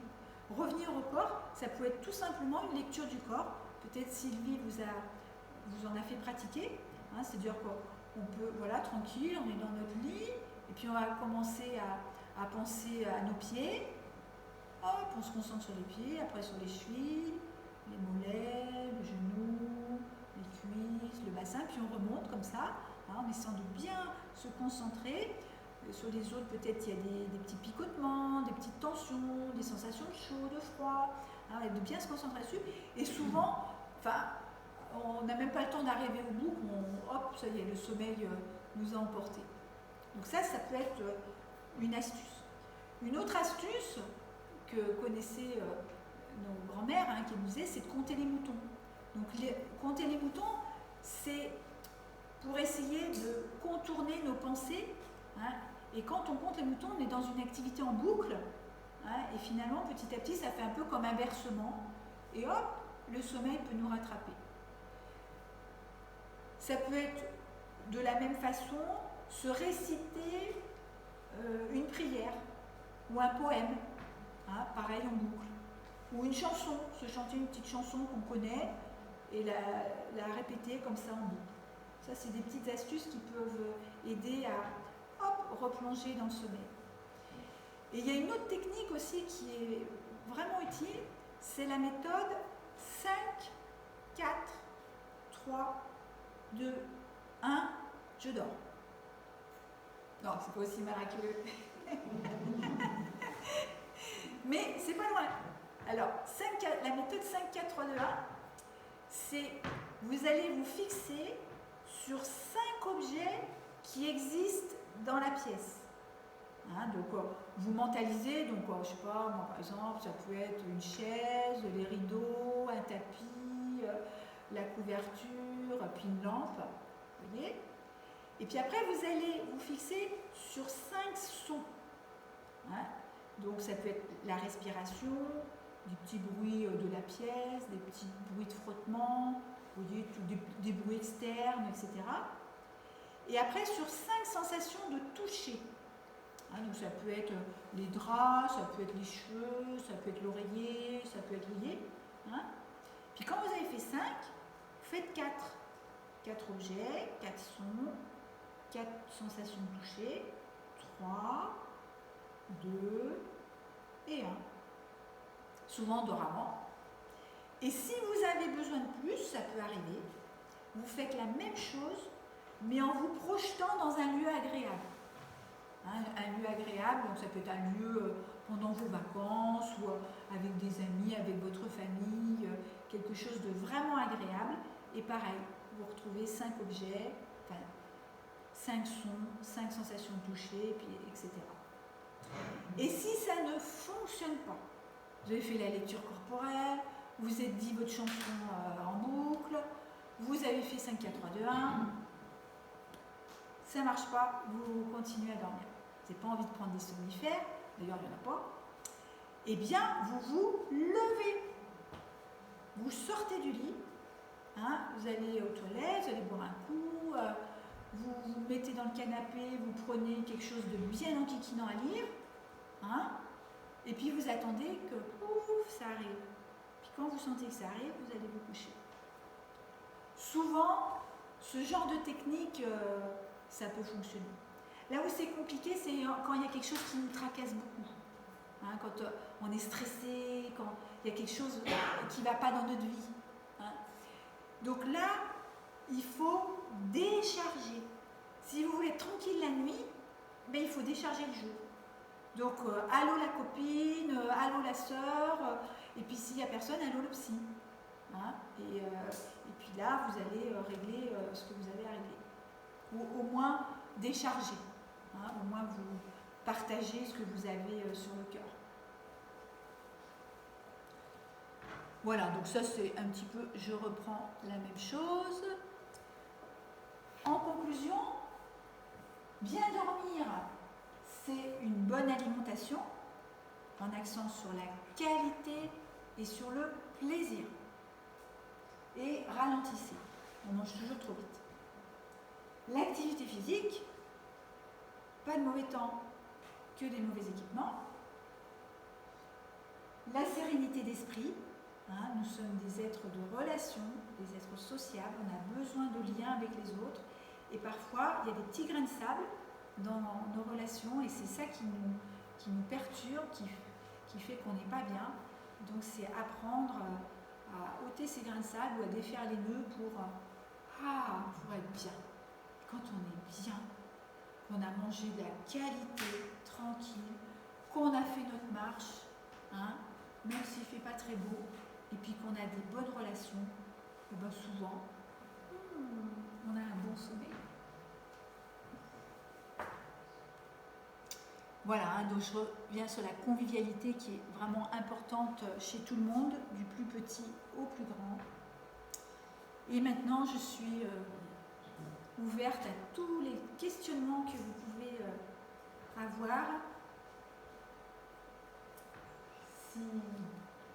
Revenir au corps, ça peut être tout simplement une lecture du corps. Peut-être Sylvie vous en a fait pratiquer. Hein, c'est-à-dire qu'on peut, voilà, tranquille, on est dans notre lit, et puis on va commencer à penser à nos pieds. Hop, on se concentre sur les pieds, après sur les chevilles, les mollets, le genou, les cuisses, le bassin, puis on remonte comme ça, hein, en essayant de bien se concentrer. Sur les autres, peut-être il y a des petits picotements, des petites tensions, des sensations de chaud, de froid, hein, et de bien se concentrer dessus. Et souvent, on n'a même pas le temps d'arriver au bout, hop, ça y est, le sommeil nous a emportés. Donc ça peut être une astuce. Une autre astuce que connaissaient nos grands-mères, hein, qui nous disaient, c'est de compter les moutons. Donc compter les moutons, c'est pour essayer de contourner nos pensées, hein, et quand on compte les moutons, on est dans une activité en boucle, hein, et finalement, petit à petit, ça fait un peu comme un bercement, et hop, le sommeil peut nous rattraper. Ça peut être de la même façon se réciter une prière ou un poème, hein, pareil en boucle, ou une chanson, se chanter une petite chanson qu'on connaît et la répéter comme ça en boucle. Ça, c'est des petites astuces qui peuvent aider à replonger dans le sommeil. Et il y a une autre technique aussi qui est vraiment utile, c'est la méthode 5, 4, 3, 2, 1, je dors. Non, c'est pas aussi miraculeux. Mais c'est pas loin. Alors, la méthode 5, 4, 3, 2, 1, c'est vous allez vous fixer sur 5 objets qui existent dans la pièce. Hein, donc, vous mentalisez, donc, je sais pas, moi par exemple, ça peut être une chaise, les rideaux, un tapis, la couverture, puis une lampe, vous voyez. Et puis après, vous allez vous fixer sur 5 sons. Hein, donc, ça peut être la respiration, des petits bruits de la pièce, des petits bruits de frottement, vous voyez, des bruits externes, etc. Et après, sur 5 sensations de toucher. Hein, donc ça peut être les draps, ça peut être les cheveux, ça peut être l'oreiller, ça peut être lié. Hein. Puis quand vous avez fait 5, faites 4. 4 objets, 4 sons, 4 sensations de toucher, 3, 2 et 1. Souvent doramment. Et si vous avez besoin de plus, ça peut arriver, vous faites la même chose, mais en vous projetant dans un lieu agréable. Hein, un lieu agréable, donc ça peut être un lieu pendant vos vacances ou avec des amis, avec votre famille, quelque chose de vraiment agréable. Et pareil, vous retrouvez 5 objets, 5 sons, 5 sensations de toucher, puis, etc. Et si ça ne fonctionne pas, vous avez fait la lecture corporelle, vous êtes dit votre chanson en boucle, vous avez fait 5, 4, 3, 2, 1, ça ne marche pas, vous continuez à dormir. Vous n'avez pas envie de prendre des somnifères, d'ailleurs il n'y en a pas, eh bien vous vous levez, vous sortez du lit, hein, vous allez aux toilettes, vous allez boire un coup, vous vous mettez dans le canapé, vous prenez quelque chose de bien enquiquinant à lire, hein, et puis vous attendez que ouf, ça arrive. Puis quand vous sentez que ça arrive, vous allez vous coucher. Souvent, ce genre de technique, ça peut fonctionner. Là où c'est compliqué, c'est quand il y a quelque chose qui nous tracasse beaucoup. Hein, quand on est stressé, quand il y a quelque chose qui ne va pas dans notre vie. Hein. Donc là, il faut décharger. Si vous voulez être tranquille la nuit, ben, il faut décharger le jour. Donc, allô la copine, allô la sœur, et puis s'il n'y a personne, allô le psy. Hein, et puis là, vous allez régler ce que vous avez à régler. Ou au moins décharger. Hein, au moins vous partagez ce que vous avez sur le cœur. Voilà, donc ça c'est un petit peu, je reprends la même chose. En conclusion, bien dormir, c'est une bonne alimentation, en accent sur la qualité et sur le plaisir. Et ralentissez. On mange toujours trop vite. L'activité physique, pas de mauvais temps, que des mauvais équipements. La sérénité d'esprit, hein, nous sommes des êtres de relation, des êtres sociables, on a besoin de liens avec les autres. Et parfois, il y a des petits grains de sable dans nos relations et c'est ça qui nous perturbe, qui fait qu'on n'est pas bien. Donc c'est apprendre à ôter ces grains de sable ou à défaire les nœuds pour être bien. Quand on est bien, qu'on a mangé de la qualité, tranquille, qu'on a fait notre marche, hein, même s'il ne fait pas très beau, et puis qu'on a des bonnes relations, et bien souvent, on a un bon sommeil. Voilà, hein, donc je reviens sur la convivialité qui est vraiment importante chez tout le monde, du plus petit au plus grand. Et maintenant, je suis ouverte à tous les questionnements que vous pouvez avoir,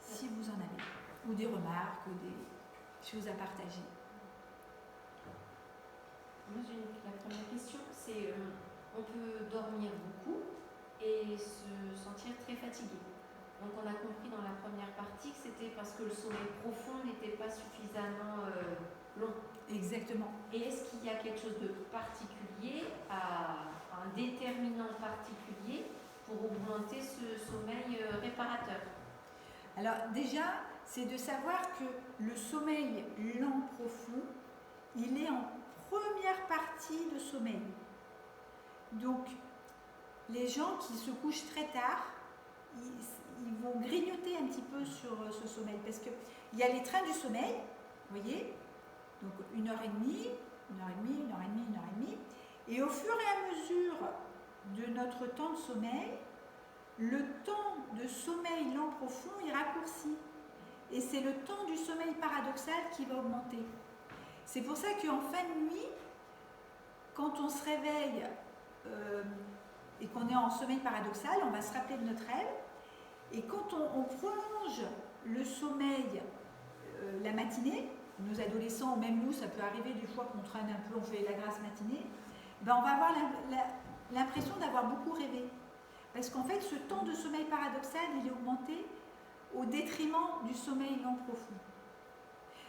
si vous en avez, ou des remarques, ou des choses à partager. Moi, la première question, c'est on peut dormir beaucoup et se sentir très fatigué. Donc on a compris dans la première partie que c'était parce que le sommeil profond n'était pas suffisamment long. Exactement. Et est-ce qu'il y a quelque chose de particulier, un déterminant particulier pour augmenter ce sommeil réparateur? Alors déjà, c'est de savoir que le sommeil lent profond, il est en première partie de sommeil. Donc, les gens qui se couchent très tard, ils vont grignoter un petit peu sur ce sommeil parce qu'il y a les trains du sommeil, vous voyez, donc 1h30, 1h30, 1h30, 1h30, et au fur et à mesure de notre temps de sommeil, le temps de sommeil lent profond est raccourci. Et c'est le temps du sommeil paradoxal qui va augmenter. C'est pour ça qu'en fin de nuit, quand on se réveille et qu'on est en sommeil paradoxal, on va se rappeler de notre rêve. Et quand on prolonge le sommeil la matinée, nos adolescents, ou même nous, ça peut arriver des fois qu'on traîne un peu, on fait la grasse matinée, ben on va avoir l'impression d'avoir beaucoup rêvé. Parce qu'en fait, ce temps de sommeil paradoxal, il est augmenté au détriment du sommeil lent profond.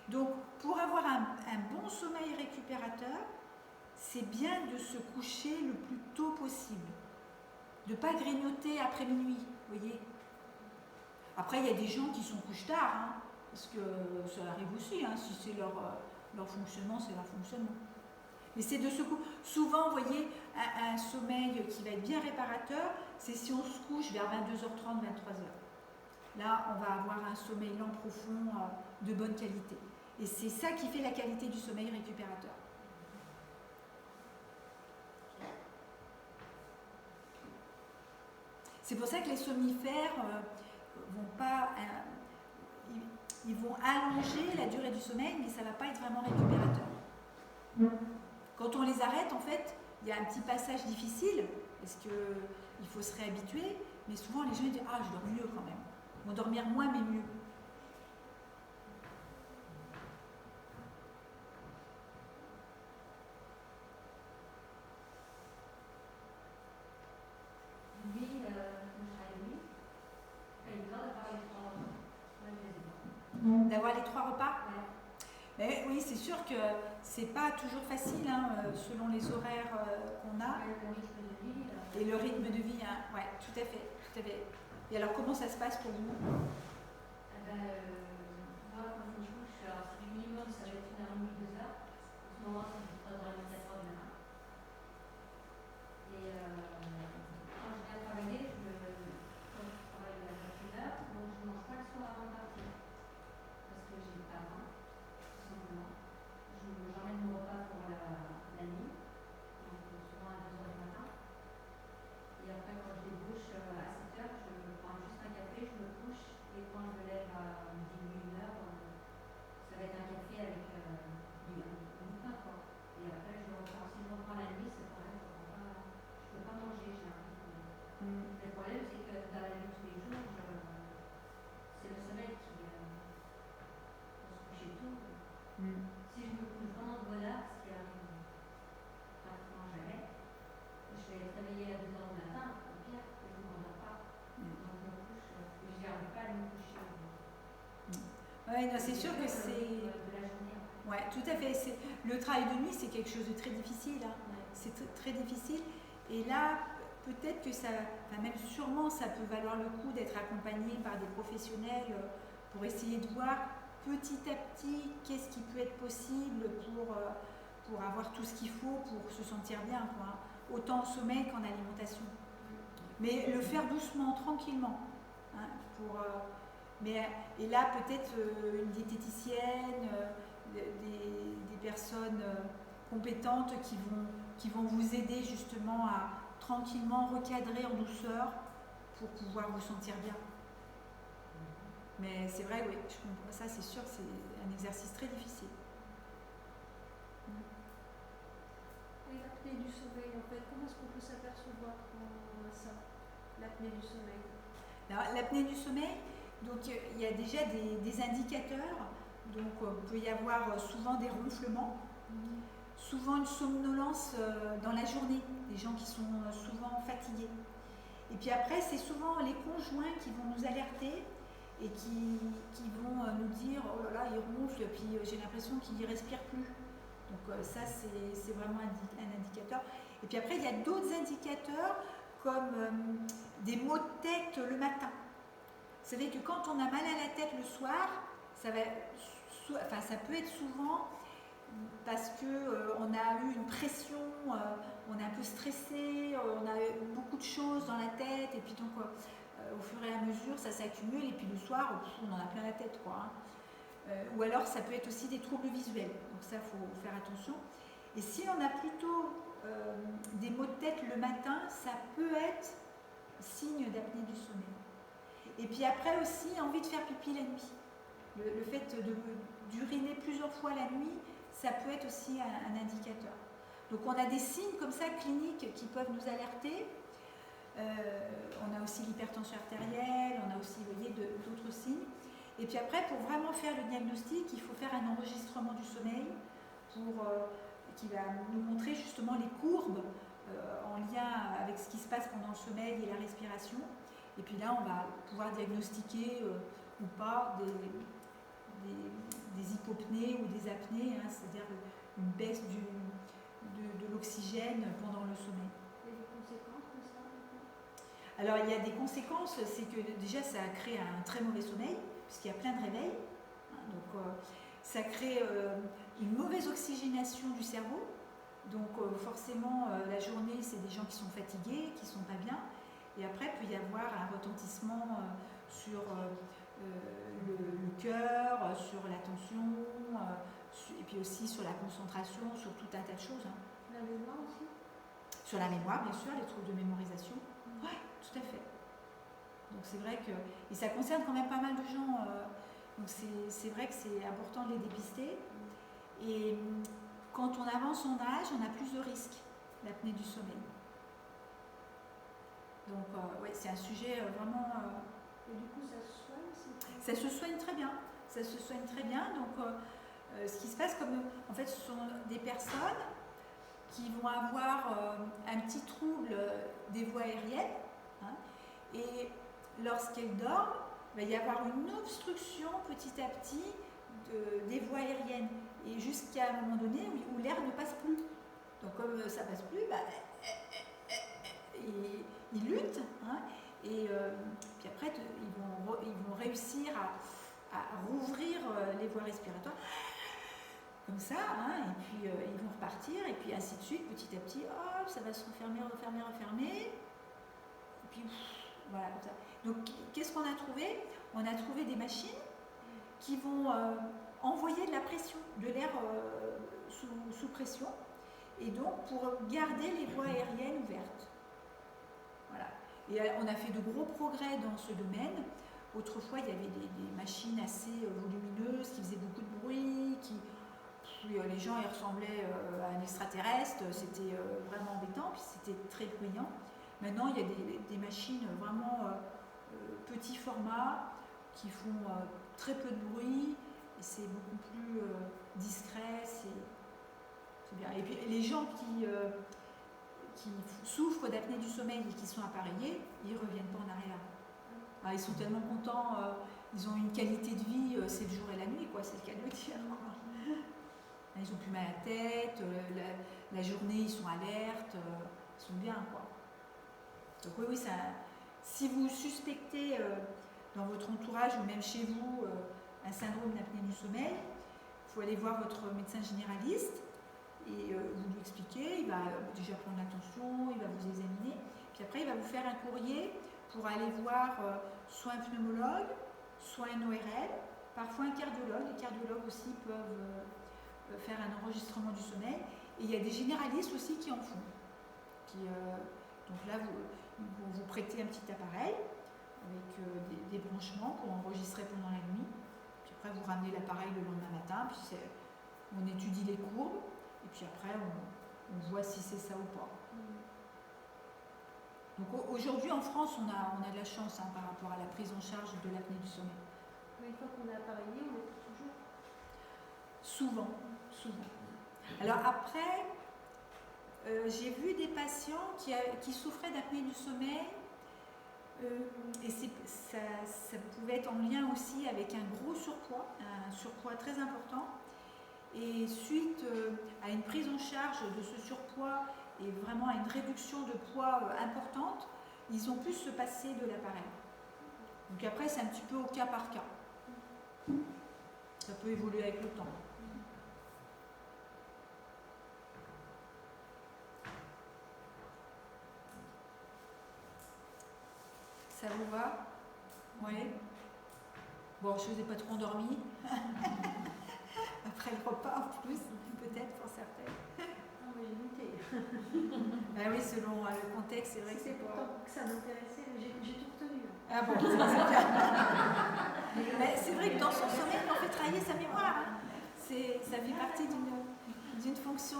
Donc, pour avoir un bon sommeil récupérateur, c'est bien de se coucher le plus tôt possible. De ne pas grignoter après minuit, vous voyez. Après, il y a des gens qui sont couchent tard, hein, parce que ça arrive aussi, hein, si c'est leur fonctionnement, c'est leur fonctionnement. Mais c'est de se coucher. Souvent, vous voyez, un sommeil qui va être bien réparateur, c'est si on se couche vers 22h30, 23h. Là, on va avoir un sommeil lent profond de bonne qualité. Et c'est ça qui fait la qualité du sommeil récupérateur. C'est pour ça que les somnifères vont pas... ils vont allonger la durée du sommeil, mais ça ne va pas être vraiment récupérateur. Quand on les arrête, en fait, il y a un petit passage difficile, parce qu'il faut se réhabituer, mais souvent les gens disent « Ah, je dors mieux quand même ». Ils vont dormir moins, mais mieux. D'avoir les 3 repas. Mais oui, c'est sûr que c'est pas toujours facile, hein, selon les horaires qu'on a. Et le rythme de vie, hein. Ouais, tout à fait, tout à fait. Et alors, comment ça se passe pour vous? Moi, quand je me couche, alors c'est minimum, ça va être 1h30, 2h. En ce moment, c'est 3h30, 4h du matin. Et quand je viens travailler, quand je travaille à 21h, donc je ne mange pas le soir avant de partir. Parce que j'ai pas faim, tout simplement. J'emmène mon repas pour la nuit, donc souvent à 2h du matin. Et après, quand je débouche à 7h, je prends juste un café, je me couche, et quand je me lève à midi, 1h, non, c'est sûr que c'est... De la journée. Ouais, tout à fait. Le travail de nuit, c'est quelque chose de très difficile. Hein. Ouais. C'est très difficile. Et là, peut-être que ça, enfin même sûrement, ça peut valoir le coup d'être accompagné par des professionnels pour essayer de voir petit à petit qu'est-ce qui peut être possible pour avoir tout ce qu'il faut pour se sentir bien, quoi. Autant au sommeil qu'en alimentation. Mais le faire doucement, tranquillement. Hein, et là, peut-être une diététicienne, des personnes compétentes qui vont vous aider justement à tranquillement recadrer en douceur pour pouvoir vous sentir bien. Mais c'est vrai, oui, je comprends. Ça c'est sûr, c'est un exercice très difficile. Et l'apnée du sommeil, en fait, comment est-ce qu'on peut s'apercevoir qu'on a ça, l'apnée du sommeil? Alors, l'apnée du sommeil, donc il y a déjà des indicateurs. Donc il peut y avoir souvent des ronflements, souvent une somnolence dans la journée, des gens qui sont souvent fatigués. Et puis après, c'est souvent les conjoints qui vont nous alerter et qui vont nous dire « Oh là là, il ronfle, puis j'ai l'impression qu'il ne respire plus ». Donc ça, c'est vraiment un indicateur. Et puis après, il y a d'autres indicateurs comme des maux de tête le matin. Vous savez que quand on a mal à la tête le soir, ça peut être souvent parce qu'on a eu une pression, on est un peu stressé, on a eu beaucoup de choses dans la tête, et puis donc au fur et à mesure ça s'accumule, et puis le soir on en a plein la tête, quoi. Hein. Ou alors ça peut être aussi des troubles visuels, donc ça il faut faire attention. Et si on a plutôt des maux de tête le matin, ça peut être signe d'apnée du sommeil. Et puis après aussi envie de faire pipi la nuit. Le fait d'uriner plusieurs fois la nuit, ça peut être aussi un indicateur. Donc on a des signes comme ça cliniques qui peuvent nous alerter. On a aussi l'hypertension artérielle, on a aussi, vous voyez, d'autres signes. Et puis après, pour vraiment faire le diagnostic, il faut faire un enregistrement du sommeil qui va nous montrer justement les courbes en lien avec ce qui se passe pendant le sommeil et la respiration. Et puis là, on va pouvoir diagnostiquer ou pas des hypopnées ou des apnées, hein, c'est-à-dire une baisse de l'oxygène pendant le sommeil. Il y a des conséquences de ça? Alors il y a des conséquences, c'est que déjà ça crée un très mauvais sommeil, puisqu'il y a plein de réveils. Hein, donc ça crée une mauvaise oxygénation du cerveau. Donc forcément la journée c'est des gens qui sont fatigués, qui ne sont pas bien. Et après il peut y avoir un retentissement sur le cœur, sur la tension, et puis aussi sur la concentration, sur tout un tas de choses. Hein. La mémoire aussi? Sur la mémoire, bien sûr, les troubles de mémorisation. Oui, tout à fait. Donc c'est vrai que... Et ça concerne quand même pas mal de gens. Donc c'est vrai que c'est important de les dépister. Et quand on avance en âge, on a plus de risques d'apnée du sommeil. Donc ouais, c'est un sujet vraiment... Et du coup, ça se soigne? Ça se soigne très bien. Ça se soigne très bien. Donc ce qui se passe, en fait, ce sont des personnes qui vont avoir un petit trouble des voies aériennes. Hein, et lorsqu'elles dorment, il va y avoir une obstruction petit à petit des voies aériennes. Et jusqu'à un moment donné où l'air ne passe plus. Donc comme ça ne passe plus, ils luttent. Hein, et puis après, ils vont réussir à rouvrir les voies respiratoires. Comme ça, hein, et puis ils vont repartir, et puis ainsi de suite, petit à petit, hop, ça va se refermer, et puis voilà, comme ça. Donc qu'est-ce qu'on a trouvé? On a trouvé des machines qui vont envoyer de la pression, de l'air sous pression, et donc pour garder les voies aériennes ouvertes. Voilà. Et on a fait de gros progrès dans ce domaine. Autrefois, il y avait des machines assez volumineuses qui faisaient beaucoup de bruit, les gens ils ressemblaient à un extraterrestre, c'était vraiment embêtant, puis c'était très bruyant. Maintenant, il y a des machines vraiment petit format qui font très peu de bruit, et c'est beaucoup plus discret, c'est bien. Et puis les gens qui souffrent d'apnée du sommeil et qui sont appareillés, ils ne reviennent pas en arrière. Alors, ils sont tellement contents ils ont une qualité de vie, c'est le jour et la nuit, quoi, c'est le cas de le dire. Ils ont plus mal à la tête, la journée ils sont alertes, ils sont bien, quoi. Donc oui, si vous suspectez dans votre entourage ou même chez vous un syndrome d'apnée du sommeil, il faut aller voir votre médecin généraliste et vous lui expliquez, il va déjà prendre l'attention, il va vous examiner, puis après il va vous faire un courrier pour aller voir soit un pneumologue, soit un ORL, parfois un cardiologue. Les cardiologues aussi peuvent faire un enregistrement du sommeil, et il y a des généralistes aussi qui en font. Donc là, vous prêtez un petit appareil avec des branchements pour enregistrer pendant la nuit, puis après vous ramenez l'appareil le lendemain matin, puis on étudie les courbes, et puis après on voit si c'est ça ou pas. Donc aujourd'hui en France, on a de la chance par rapport à la prise en charge de l'apnée du sommeil. Mais une fois qu'on est appareillé, on l'écoute toujours. Souvent. Alors après, j'ai vu des patients qui souffraient d'apnée du sommeil, et ça pouvait être en lien aussi avec un gros surpoids très important. Et suite à une prise en charge de ce surpoids et vraiment à une réduction de poids importante, ils ont pu se passer de l'appareil. Donc après, c'est un petit peu au cas par cas. Ça peut évoluer avec le temps. Ça vous va? Oui. Bon, je ne vous ai pas trop endormi. Après le repas en plus, peut-être pour certaines. Ah oui, j'ai noté. Ah oui, selon le contexte, c'est vrai que C'est pourtant que ça m'intéressait, j'ai tout retenu. Ah bon, c'est bien. Mais c'est vrai que dans son sommeil, on fait travailler sa mémoire. Ça fait partie d'une fonction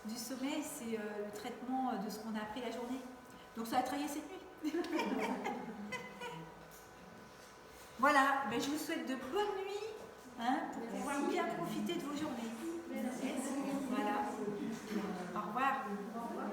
du sommeil, c'est le traitement de ce qu'on a appris la journée. Donc ça a travaillé cette nuit. Voilà, ben je vous souhaite de bonnes nuits pour pouvoir bien profiter de vos journées. Merci. Voilà. Au revoir. Au revoir.